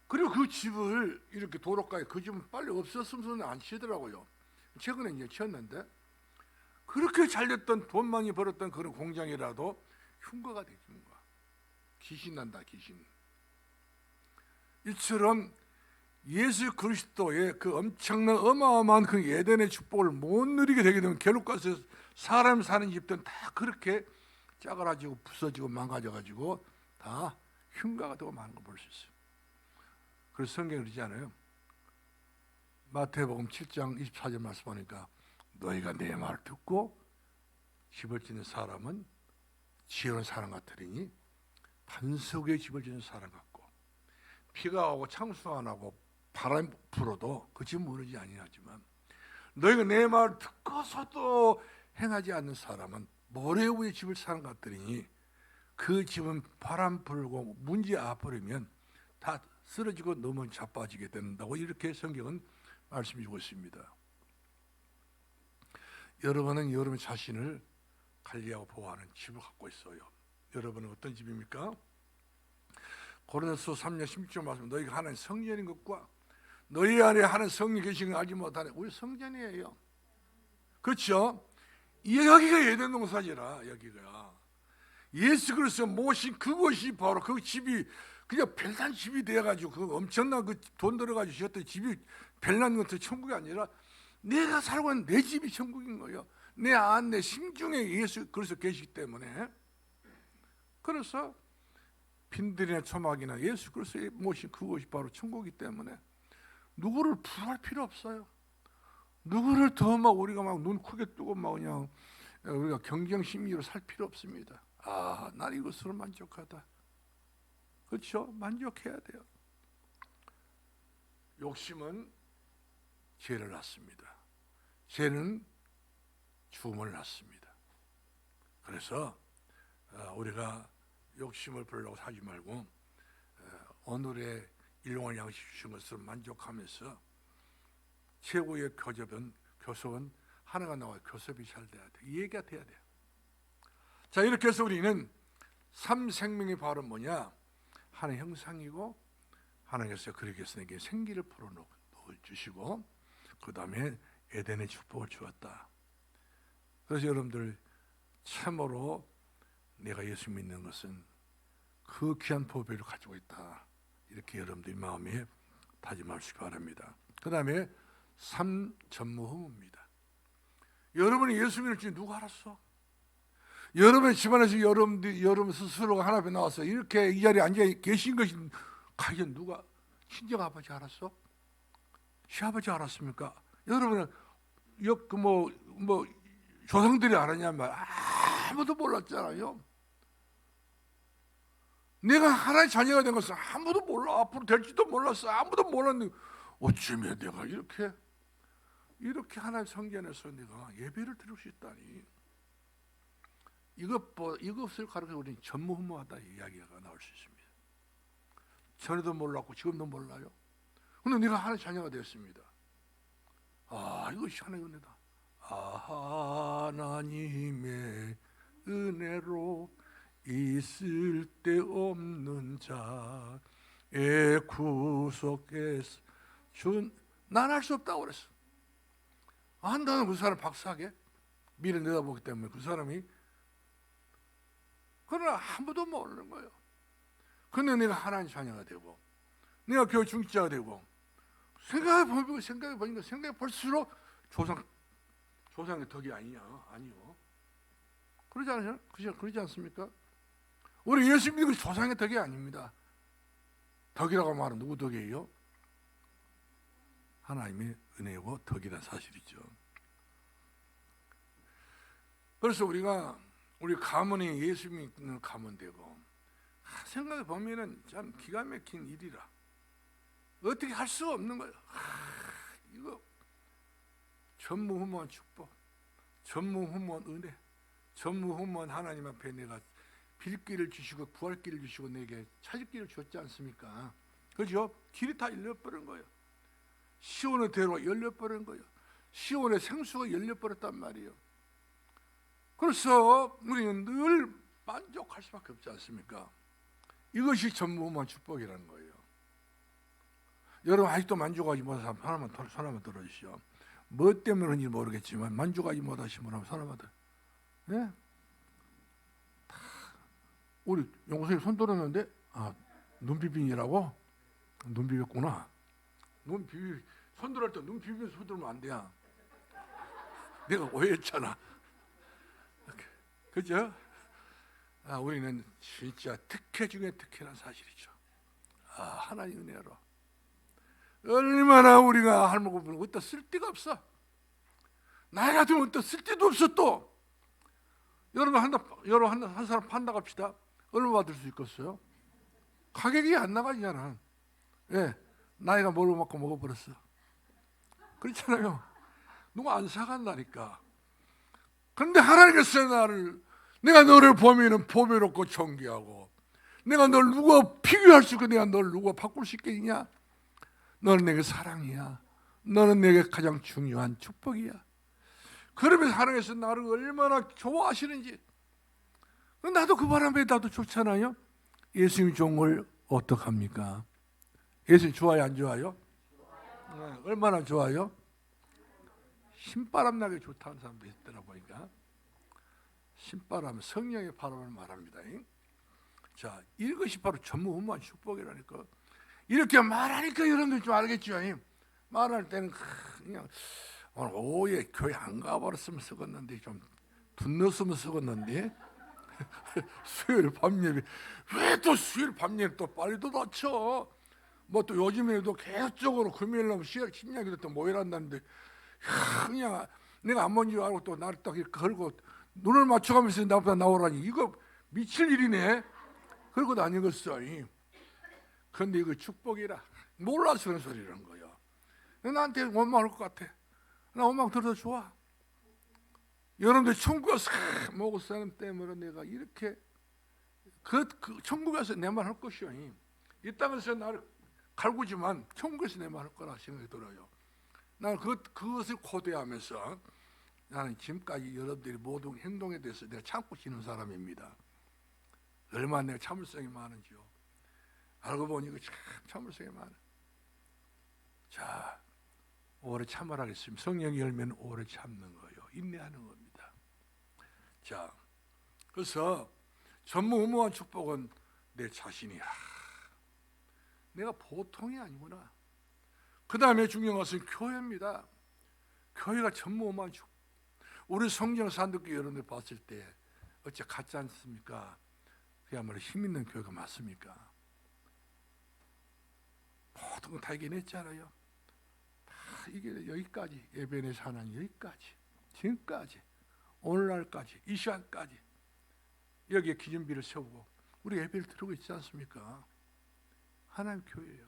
그리고 그 집을 이렇게 도로가에 그 집은 빨리 없었으면 안 치더라고요. 최근에 이제 치웠는데 그렇게 잘됐던 돈 많이 벌었던 그런 공장이라도 흉가가 되는 거야. 귀신 난다 귀신. 이처럼 예수 그리스도의 그 엄청난 어마어마한 그 에덴의 축복을 못 누리게 되게 되면 결국 가서 사람 사는 집들은 다 그렇게 짜그라지고 부서지고 망가져가지고 다 흉가가 되고 마는 걸 볼 수 있어요. 그래서 성경이 그러지 않아요? 마태복음 7장 24절 말씀 보니까 너희가 내 말을 듣고 집을 짓는 사람은 지혜로운 사람 같으리니 반석 위에 집을 짓는 사람 같고 비가 오고 창수가 나고 바람 불어도 그 집은 무너지지 아니하지만 너희가 내 말을 듣고서도 행하지 않는 사람은 모래 위에 집을 사는 것들이니 그 집은 바람 불고 문제 앞버리면 다 쓰러지고 너무 자빠지게 된다고 이렇게 성경은 말씀해 주고 있습니다. 여러분은 여러분 자신을 관리하고 보호하는 집을 갖고 있어요. 여러분은 어떤 집입니까? 고린도서 3장 16절 말씀 너희가 하나님 성전인 것과 너희 안에 하나님 성령이 계신 걸 알지 못하네. 우리 성전이에요. 그렇죠? 여기가 에덴 동산이라 여기가 예수 그리스도 모신 그곳이 바로 그 집이 그냥 별난 집이 돼가지고 그 엄청난 그 돈 들어가지고 지었던 집이 별난 것도 천국이 아니라 내가 살고 있는 내 집이 천국인 거예요. 내 안, 내 심중에 예수 그리스도 계시기 때문에 그래서 빈들이나 초막이나 예수 그리스도 모신 그곳이 바로 천국이기 때문에 누구를 부러워할 필요 없어요. 누구를 더 막 우리가 막 눈 크게 뜨고 막 그냥 우리가 경쟁심리로 살 필요 없습니다. 아, 난 이것으로 만족하다. 그렇죠? 만족해야 돼요. 욕심은 죄를 낳습니다. 죄는 죽음을 낳습니다. 그래서 우리가 욕심을 부리려고 하지 말고 오늘의 일용할 양식 주신 것을 만족하면서 최고의 교섭은 하나가 나와 교섭이 잘 돼야 돼. 이 얘기가 돼야 돼요. 자, 이렇게 해서 우리는 삼생명의 바로 뭐냐? 하나의 형상이고 하나님께서 그렇게 해서 내게 생기를 풀어주시고 그 다음에 에덴의 축복을 주었다. 그래서 여러분들 참으로 내가 예수 믿는 것은 그 귀한 보배를 가지고 있다. 이렇게 여러분들이 마음에 다짐하시기 바랍니다. 그 다음에 삼전무후무입니다. 여러분이 예수 믿을 줄 누가 알았어? 여러분의 집안에서 여러분 스스로가 하나 앞에 나와서 이렇게 이 자리에 앉아 계신 것이 과연 누가 친정 아버지 알았어? 시아버지 알았습니까? 여러분은 조상들이 알았냐 말 아무도 몰랐잖아요. 내가 하나의 자녀가 된 것은 아무도 몰라. 앞으로 될지도 몰랐어. 아무도 몰랐는데 어쩌면 내가 이렇게 하나의 성전에서 내가 예배를 드릴 수 있다니. 이것을 가르쳐 우리는 전무후무하다 이야기가 나올 수 있습니다. 전에도 몰랐고 지금도 몰라요. 그런데 내가 하나의 자녀가 되었습니다. 아, 이것이 하나의 은혜다. 하나님의 은혜로 있을 데 없는 자의 구속에서 난 할 수 없다고 그랬어. 나는 그 사람 박사하게 미래 내다보기 때문에 그 사람이 그러나 아무도 모르는 거예요. 근데 내가 하나님 자녀가 되고 내가 교회 중직자가 되고 생각해 볼수록 조상의 덕이 아니요. 그러지 않아요? 그러지 않습니까? 우리 예수 믿는 것이 조상의 덕이 아닙니다. 덕이라고 말하면 누구 덕이에요? 하나님의 은혜고 덕이란 사실이죠. 그래서 우리 가문이 예수 믿는 가문 되고 생각해 보면은 참 기가 막힌 일이라 어떻게 할 수가 없는 거예요. 이거 전무후무한 축복, 전무후무한 은혜, 전무후무한 하나님 앞에 내가 빌 길을 주시고 구할 길을 주시고 내게 찾을 길을 주었지 않습니까? 그죠? 길이 다 열려버린 거예요. 시온의 대로가 열려버린 거예요. 시온의 생수가 열려버렸단 말이에요. 그래서 우리는 늘 만족할 수밖에 없지 않습니까? 이것이 전무후무한 축복이라는 거예요. 여러분 아직도 만족하지 못한 사람 손 한번 들어주시오. 뭐 때문에 그런지 모르겠지만 만족하지 못하신 분 한번 손 한번 들어. 네? 우리 용선이 손 들었는데 눈 비빙이라고? 눈 비볐구나. 손 들을 때 눈 비비면서 손 들면 안 돼. 내가 오해했잖아. 그죠? 우리는 진짜 특혜 중에 특혜란 사실이죠. 하나님 은혜로 얼마나 우리가 할머니 보면 어디다 쓸 데가 없어. 나이 같으면 어디다 쓸 데도 없어. 또 여러분 한 사람 판다 갑시다. 얼마 받을 수 있겠어요? 가격이 안 나가잖아. 예, 나이가 뭘로 먹고 먹어버렸어. 그렇잖아요. 누가 안 사간다니까. 그런데 하나님께서 내가 너를 보면은 보배롭고 존귀하고, 내가 널 누가 비교할 수 있고, 내가 널 누가 바꿀 수 있겠냐? 너는 내게 사랑이야. 너는 내게 가장 중요한 축복이야. 그러면서 하나님께서 나를 얼마나 좋아하시는지. 나도 그 바람에 나도 좋잖아요. 예수님 좋은 걸 어떡합니까? 예수님 좋아요, 안 좋아요? 네, 얼마나 좋아요? 신바람 나게 좋다는 사람도 있더라 보니까. 신바람, 성령의 바람을 말합니다. 자, 이것이 바로 전무후무한 축복이라니까. 이렇게 말하니까 여러분들 좀 알겠죠? 말할 때는 그냥 오늘 오후에 교회 안 가버렸으면 쓰겠는데, 좀 분노으면 쓰겠는데. 수요일 밤 예배, 왜 또 수요일 밤 예배 또 빨리 또 다쳐? 뭐 또 요즘에도 계속적으로 금요일 날 심야기도 또 모여란다는데, 그냥 내가 안 뭔 줄 알고 또 나를 딱 이렇게 걸고 눈을 맞춰가면서 나보다 나오라니, 이거 미칠 일이네. 그러고 다니겠어. 그런데 이거 축복이라 몰라서 그런 소리라는 거야. 나한테 원망할 것 같아. 나 원망 들어도 좋아. 여러분들 천국에서 먹을 사람 때문에 내가 이렇게 그 천국에서 내 말 할 것이요. 이 땅에서 나를 갈구지만 천국에서 내 말 할 거라 생각이 들어요. 나는 그것을 고대하면서 나는 지금까지 여러분들이 모든 행동에 대해서 내가 참고 지는 사람입니다. 얼마나 내가 참을성이 많은지요. 알고 보니 이거 참 참을성이 많아. 자, 오래 참으라겠습니다. 성령이 열면 오래 참는 거예요. 인내하는 겁니다. 자, 그래서 전무후무한 축복은 내 자신이야. 내가 보통이 아니구나. 그 다음에 중요한 것은 교회입니다. 교회가 전무후무한 축복. 우리 성경 산듣기 여러분들 봤을 때 어째 같지 않습니까? 그야말로 힘 있는 교회가 맞습니까? 모든 건 다 이겨냈잖아요. 다 이게 여기까지, 예배에서 하는 여기까지, 지금까지, 오늘날까지, 이 시간까지 여기에 기준비를 세우고 우리 예배를 드리고 있지 않습니까? 하나님 교회예요.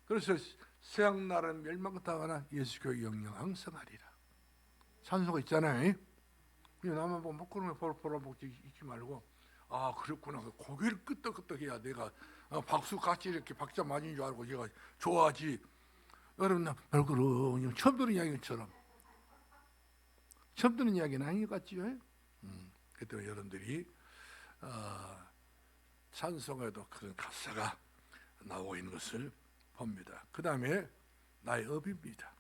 그래서 세상나라는 멸망당하나 예수교회 영영 항상하리라. 찬송가 있잖아요. 나만 보면 뭐 그런 거 보라먹지 있지 말고, 그렇구나, 고개를 끄덕끄덕해야 내가 박수 같이 이렇게 박자 맞은 줄 알고 제가 좋아하지. 여러분 나 별거로 처음 듣는 이야기처럼, 처음 듣는 이야기는 아닌 것 같지요? 그때 여러분들이 찬송에도 그런 가사가 나오고 있는 것을 봅니다. 그 다음에 나의 업입니다.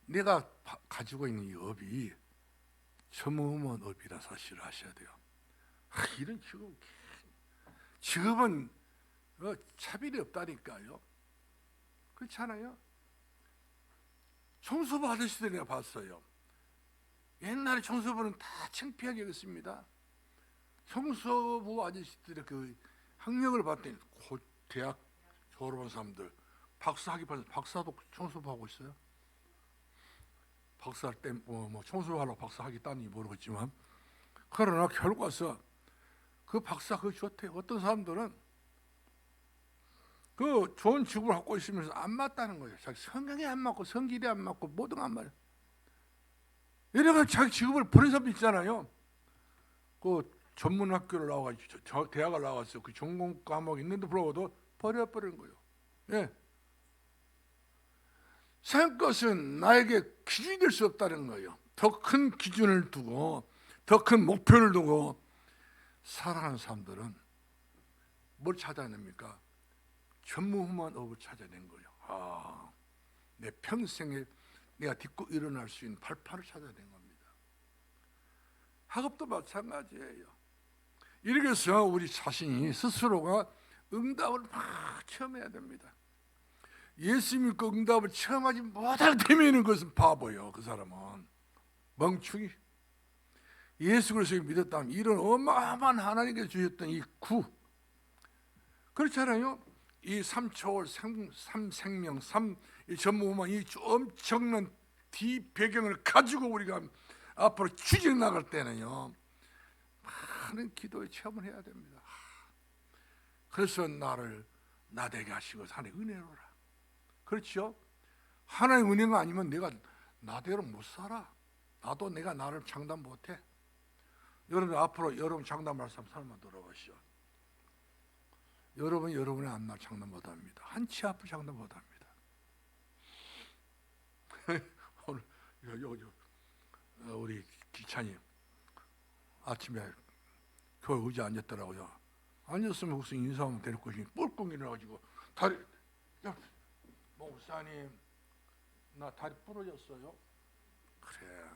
내가 가지고 있는 이 업이 전무후무한 업이라 사실을 아셔야 돼요. 이런 직업은 차별이 없다니까요. 그렇잖아요. 청소부 아저씨들 내가 봤어요. 옛날에 청소부는 다 창피하게 여겼습니다. 청소부 아저씨들의 그 학력을 봤더니 대학 졸업한 사람들, 박사학위 받은 박사도 청소부 하고 있어요. 박사 때 뭐 청소하려고 박사학위 땄는지 모르겠지만, 그러나 결과서 그 박사 그거 좋대. 어떤 사람들은 그 좋은 직업을 갖고 있으면서 안 맞다는 거예요. 자기 성향이 안 맞고 성질이 안 맞고 모든 안 맞아요. 이래가 자기 직업을 버린 사람도 있잖아요. 그 전문 학교를 나와가지고 대학을 나와서 그 전공 과목이 있는데 불구하고도 버려버린 거예요. 예. 산 것은 나에게 기준이 될 수 없다는 거예요. 더 큰 기준을 두고 더 큰 목표를 두고 살아가는 사람들은 뭘 찾아냅니까? 전무후무한 업을 찾아낸 거예요. 내 평생에 내가 딛고 일어날 수 있는 발판을 찾아낸 겁니다. 학업도 마찬가지예요. 이렇게 해서 우리 자신이 스스로가 응답을 막 체험해야 됩니다. 예수 믿고 응답을 체험하지 못할 때면은 그것은 바보예요. 그 사람은 멍충이. 예수 그리스도를 믿었다면 이런 어마어마한 하나님께서 주셨던 이 구, 그렇잖아요. 이 3초월, 3생명, 3전무후무한 이 엄청난 뒤배경을 가지고 우리가 앞으로 추진해 나갈 때는요, 많은 기도의 체험을 해야 됩니다. 그래서 나를 나되게 하시고 하나님의 은혜로라. 그렇죠? 하나님의 은혜가 아니면 내가 나대로 못 살아. 나도 내가 나를 장담 못해. 여러분 앞으로 여러분 장담할 사람만 들어보시오. 여러분 여러분의 앞날 장담 못합니다. 한치 앞을 장담 못합니다. 오늘 우리 기차님 아침에 교회 의자 앉았더라고요. 앉았으면 무슨 인사하면 될 것이 뿔꿍 일어나가지고 다리, 야, 목사님 나 다리 부러졌어요. 그래.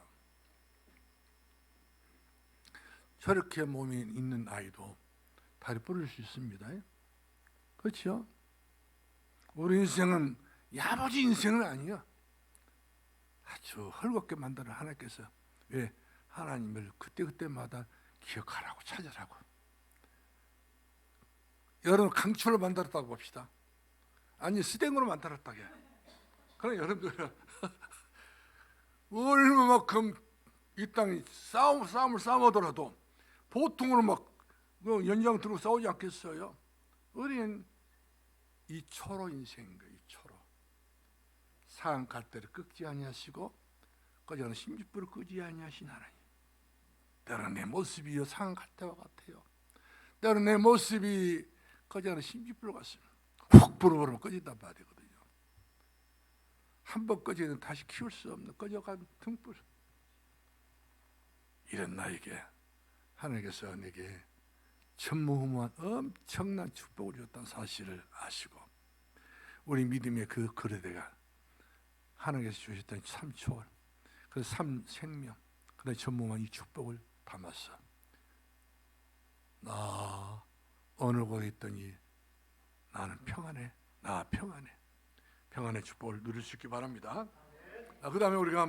저렇게 몸이 있는 아이도 다리 부러질 수 있습니다. 그렇죠? 우리 인생은 야무지 인생은 아니에요. 아주 헐겁게 만드는 하나님께서 왜 하나님을 그때그때마다 기억하라고 찾으라고. 여러분 강철로 만들었다고 봅시다. 아니 스댕으로 만들었다게. 그럼 여러분들 얼마만큼 이 땅이 싸움을 싸우더라도 보통으로 막 연장 들고 싸우지 않겠어요? 우리는 이 초로 인생인 거예요. 이 초로. 상한 갈대를 꺾지 아니하시고 꺼져는 심지불을 끄지 아니하신 하나님. 때로는 내 모습이 상한 갈대와 같아요. 때로는 내 모습이 꺼져는 심지불 같습니다. 훅 불어버리면 꺼진단 말이거든요. 한번 꺼지면 다시 키울 수 없는 꺼져간 등불. 이런 나에게 하나님께서 내게 전무후무한 엄청난 축복을 줬다는 사실을 아시고 우리 믿음의 그 거래대가 하나님께서 주셨던 3초월 그 3생명 그 전무후무한 이 축복을 담아서 나 어느 곳에 있더니 나는 평안해. 나 평안해. 평안의 축복을 누릴 수 있기 바랍니다. 그 다음에 우리가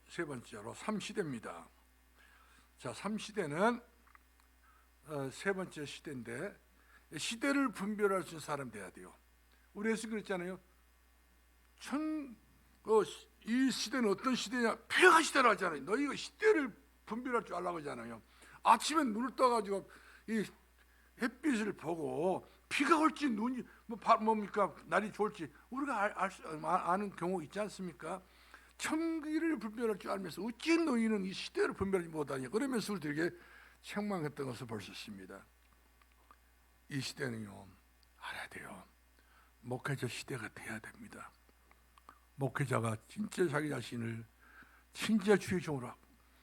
세 번째로 3시대입니다. 자, 3시대는 세 번째 시대인데 시대를 분별할 수 있는 사람 돼야 돼요. 우리 예수 그랬잖아요. 이 시대는 어떤 시대냐? 폐하 시대라 하잖아요. 너희가 시대를 분별할 줄 알라고 하잖아요. 아침에 눈을 떠가지고 이 햇빛을 보고 비가 올지 눈이 뭡니까 날이 좋을지 우리가 아는 경우 있지 않습니까? 천기를 분별할 줄 알면서 어찌 너희는 이 시대를 분별하지 못하냐 그러면서 우리들에게 책망했던 것을 볼 수 있습니다. 이 시대는요 알아야 돼요. 목회자 시대가 돼야 됩니다. 목회자가 진짜 자기 자신을 진짜 주의 종으로 하고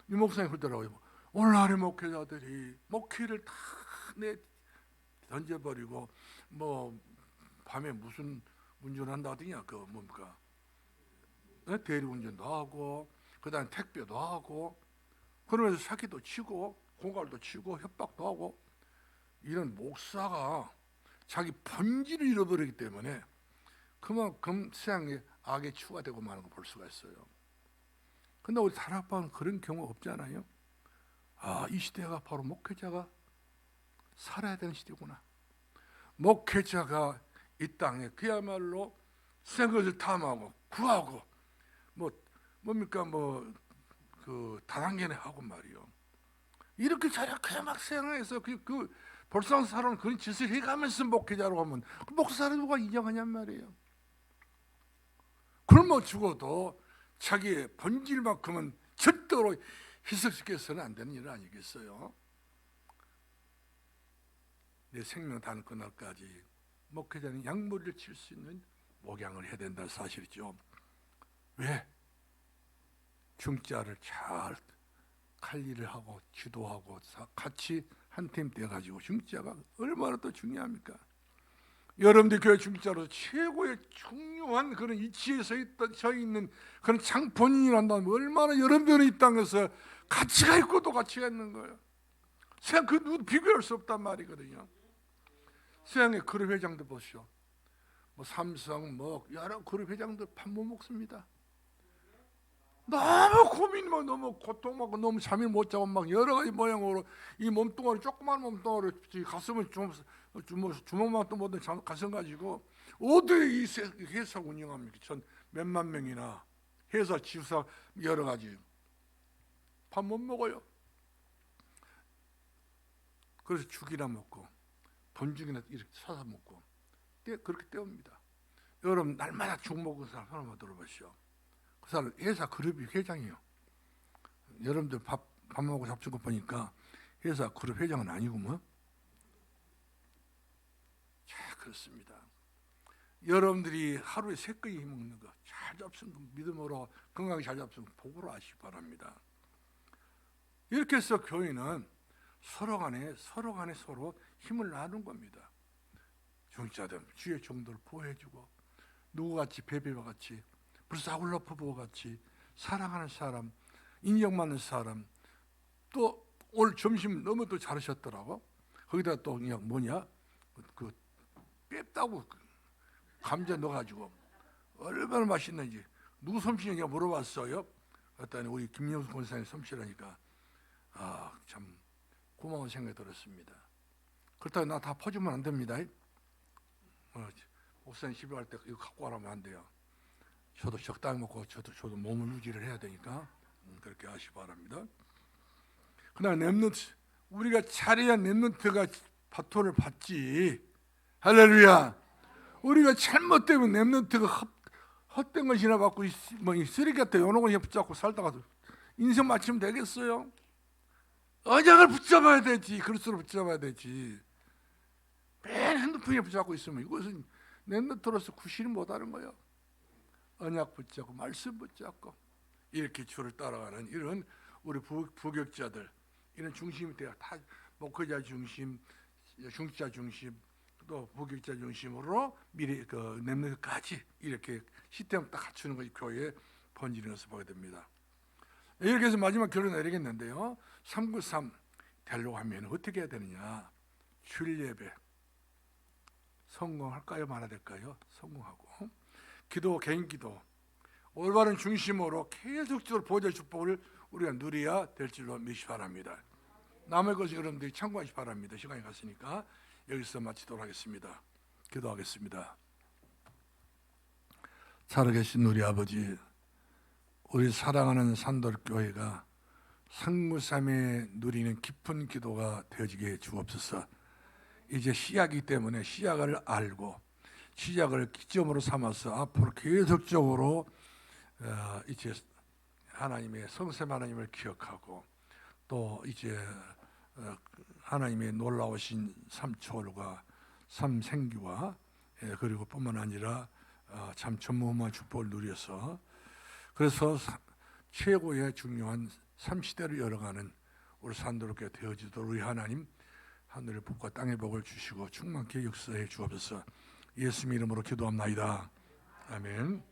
이 목사님 그러더라고요. 오늘날의 목회자들이 목회를 다 던져버리고 뭐 밤에 무슨 운전한다더냐 그 뭡니까 대리운전도 하고 그다음 택배도 하고 그러면서 사기도 치고 공갈도 치고 협박도 하고 이런 목사가 자기 본질을 잃어버리기 때문에 그만큼 세상에 악의 추가 되고 마는 거 볼 수가 있어요. 근데 우리 다락방은 그런 경우 없잖아요. 이 시대가 바로 목회자가 살아야 되는 시대구나. 목회자가 이 땅에 그야말로 생 것을 탐하고 구하고 뭡니까 그 다단계내 하고 말이요. 이렇게 저렇게 막 생활해서 그 벌써 사람은 그런 짓을 해가면서 목회자로 하면 그 목사를 누가 인정하냔 말이에요. 굶어 죽어도 자기의 본질만큼은 절대로 희석시켜서는 안 되는 일 아니겠어요? 내 생명 다는 그날까지 목회자는 양머리를 칠 수 있는 목양을 해야 된다는 사실이죠. 왜? 중자를 잘 관리를 하고 지도하고 같이 한 팀 돼가지고 중자가 얼마나 더 중요합니까? 여러분들 교회 중자로 최고의 중요한 그런 위치에 서 있는 그런 장본인이란다면 얼마나 여러분들은 이 땅에서 가치가 있고 또 가치가 있는 거예요. 세상 그 누구도 비교할 수 없단 말이거든요. 세상의 그룹 회장들 보시오. 뭐 삼성 뭐 여러 그룹 회장들 밥 못 먹습니다. 너무 고민이고 너무 고통받고 너무 잠이 못 자고 막 여러 가지 모양으로 이 몸뚱아리 조그만 몸뚱아리 가슴을 주먹만도 못한 가슴 가지고 어떻게 이 회사 운영합니까? 전 몇만 명이나 회사 지사 여러 가지 밥 못 먹어요. 그래서 죽이나 먹고 본죽이나 이렇게 사서 먹고 그렇게 때웁니다. 여러분 날마다 죽 먹은 사람 한번 들어보시오. 그 사람 회사 그룹이 회장이에요. 여러분들 밥 먹고 잡수고 보니까 회사 그룹 회장은 아니고 뭐? 자, 그렇습니다. 여러분들이 하루에 3끼 먹는 거 잘 잡수는 거 믿음으로 건강하게 잘 잡수는 거 복으로 아시기 바랍니다. 이렇게 해서 교회는 서로 간에 서로 힘을 나누는 겁니다. 중자들 주의 정도를 보호해주고 누구같이 베베와 같이 불사울라 부부와 같이 사랑하는 사람, 인정받는 사람. 또 오늘 점심 너무 또 잘하셨더라고. 거기다 또 그냥 뭐냐 그 뺐다고 감자 넣어가지고 얼마나 맛있는지 누구 솜씨냐고 물어봤어요. 그랬더니 우리 김영수 권사님 솜씨라니까 참 고마운 생각이 들었습니다. 그렇다고 나 다 퍼주면 안 됩니다. 목사님 집에 갈 때 이거 갖고 가라면 안 돼요. 저도 적당히 먹고 저도 몸을 유지를 해야 되니까 그렇게 하시기 바랍니다. 그러나 렘넌트 우리가 잘해야 렘넌트가 바톤을 받지. 할렐루야. 우리가 잘못되면 렘넌트가 헛된 것이나 받고 뭐 쓰레기 같은 요런 것에 붙잡고 살다가 인생 마치면 되겠어요? 언약을 붙잡아야 되지. 그리스도를 붙잡아야 되지. 매일 핸드폰에 붙잡고 있으면 이것은 렘넌트로서 구실을 못하는 거예요. 언약 붙잡고 말씀 붙잡고 이렇게 주를 따라가는 이런 우리 부격자들 이런 중심이 돼야 다 목회자 중심, 중자 중심, 또 부격자 중심으로 미리 그 렘넌트까지 이렇게 시스템을 딱 갖추는 것이 교회의 본질인 것을 보게 됩니다. 이렇게 해서 마지막 결론 내리겠는데요. 393 되려고 하면 어떻게 해야 되느냐? 주일 예배 성공할까요? 말아야 될까요? 성공하고 기도, 개인 기도 올바른 중심으로 계속적으로 보좌의 축복을 우리가 누려야 될 줄로 믿기 바랍니다. 남의 것을 여러분들이 참고하시기 바랍니다. 시간이 갔으니까 여기서 마치도록 하겠습니다. 기도하겠습니다. 살아계신 우리 아버지, 우리 사랑하는 산돌교회가 상무삼에 누리는 깊은 기도가 되어지게 주옵소서. 이제 시작이기 때문에 시작을 알고 시작을 기점으로 삼아서 앞으로 계속적으로 이제 하나님의 성삼 하나님을 기억하고 또 이제 하나님의 놀라우신 삼초월과 삼생기와 그리고 뿐만 아니라 참 전무후무한 축복을 누려서 그래서 최고의 중요한 삼시대를 열어가는 우리 산도롭게 되어지도록 우리 하나님 하늘의 복과 땅의 복을 주시고 충만케 역사해 주옵소서. 예수님 이름으로 기도합나이다. 아멘.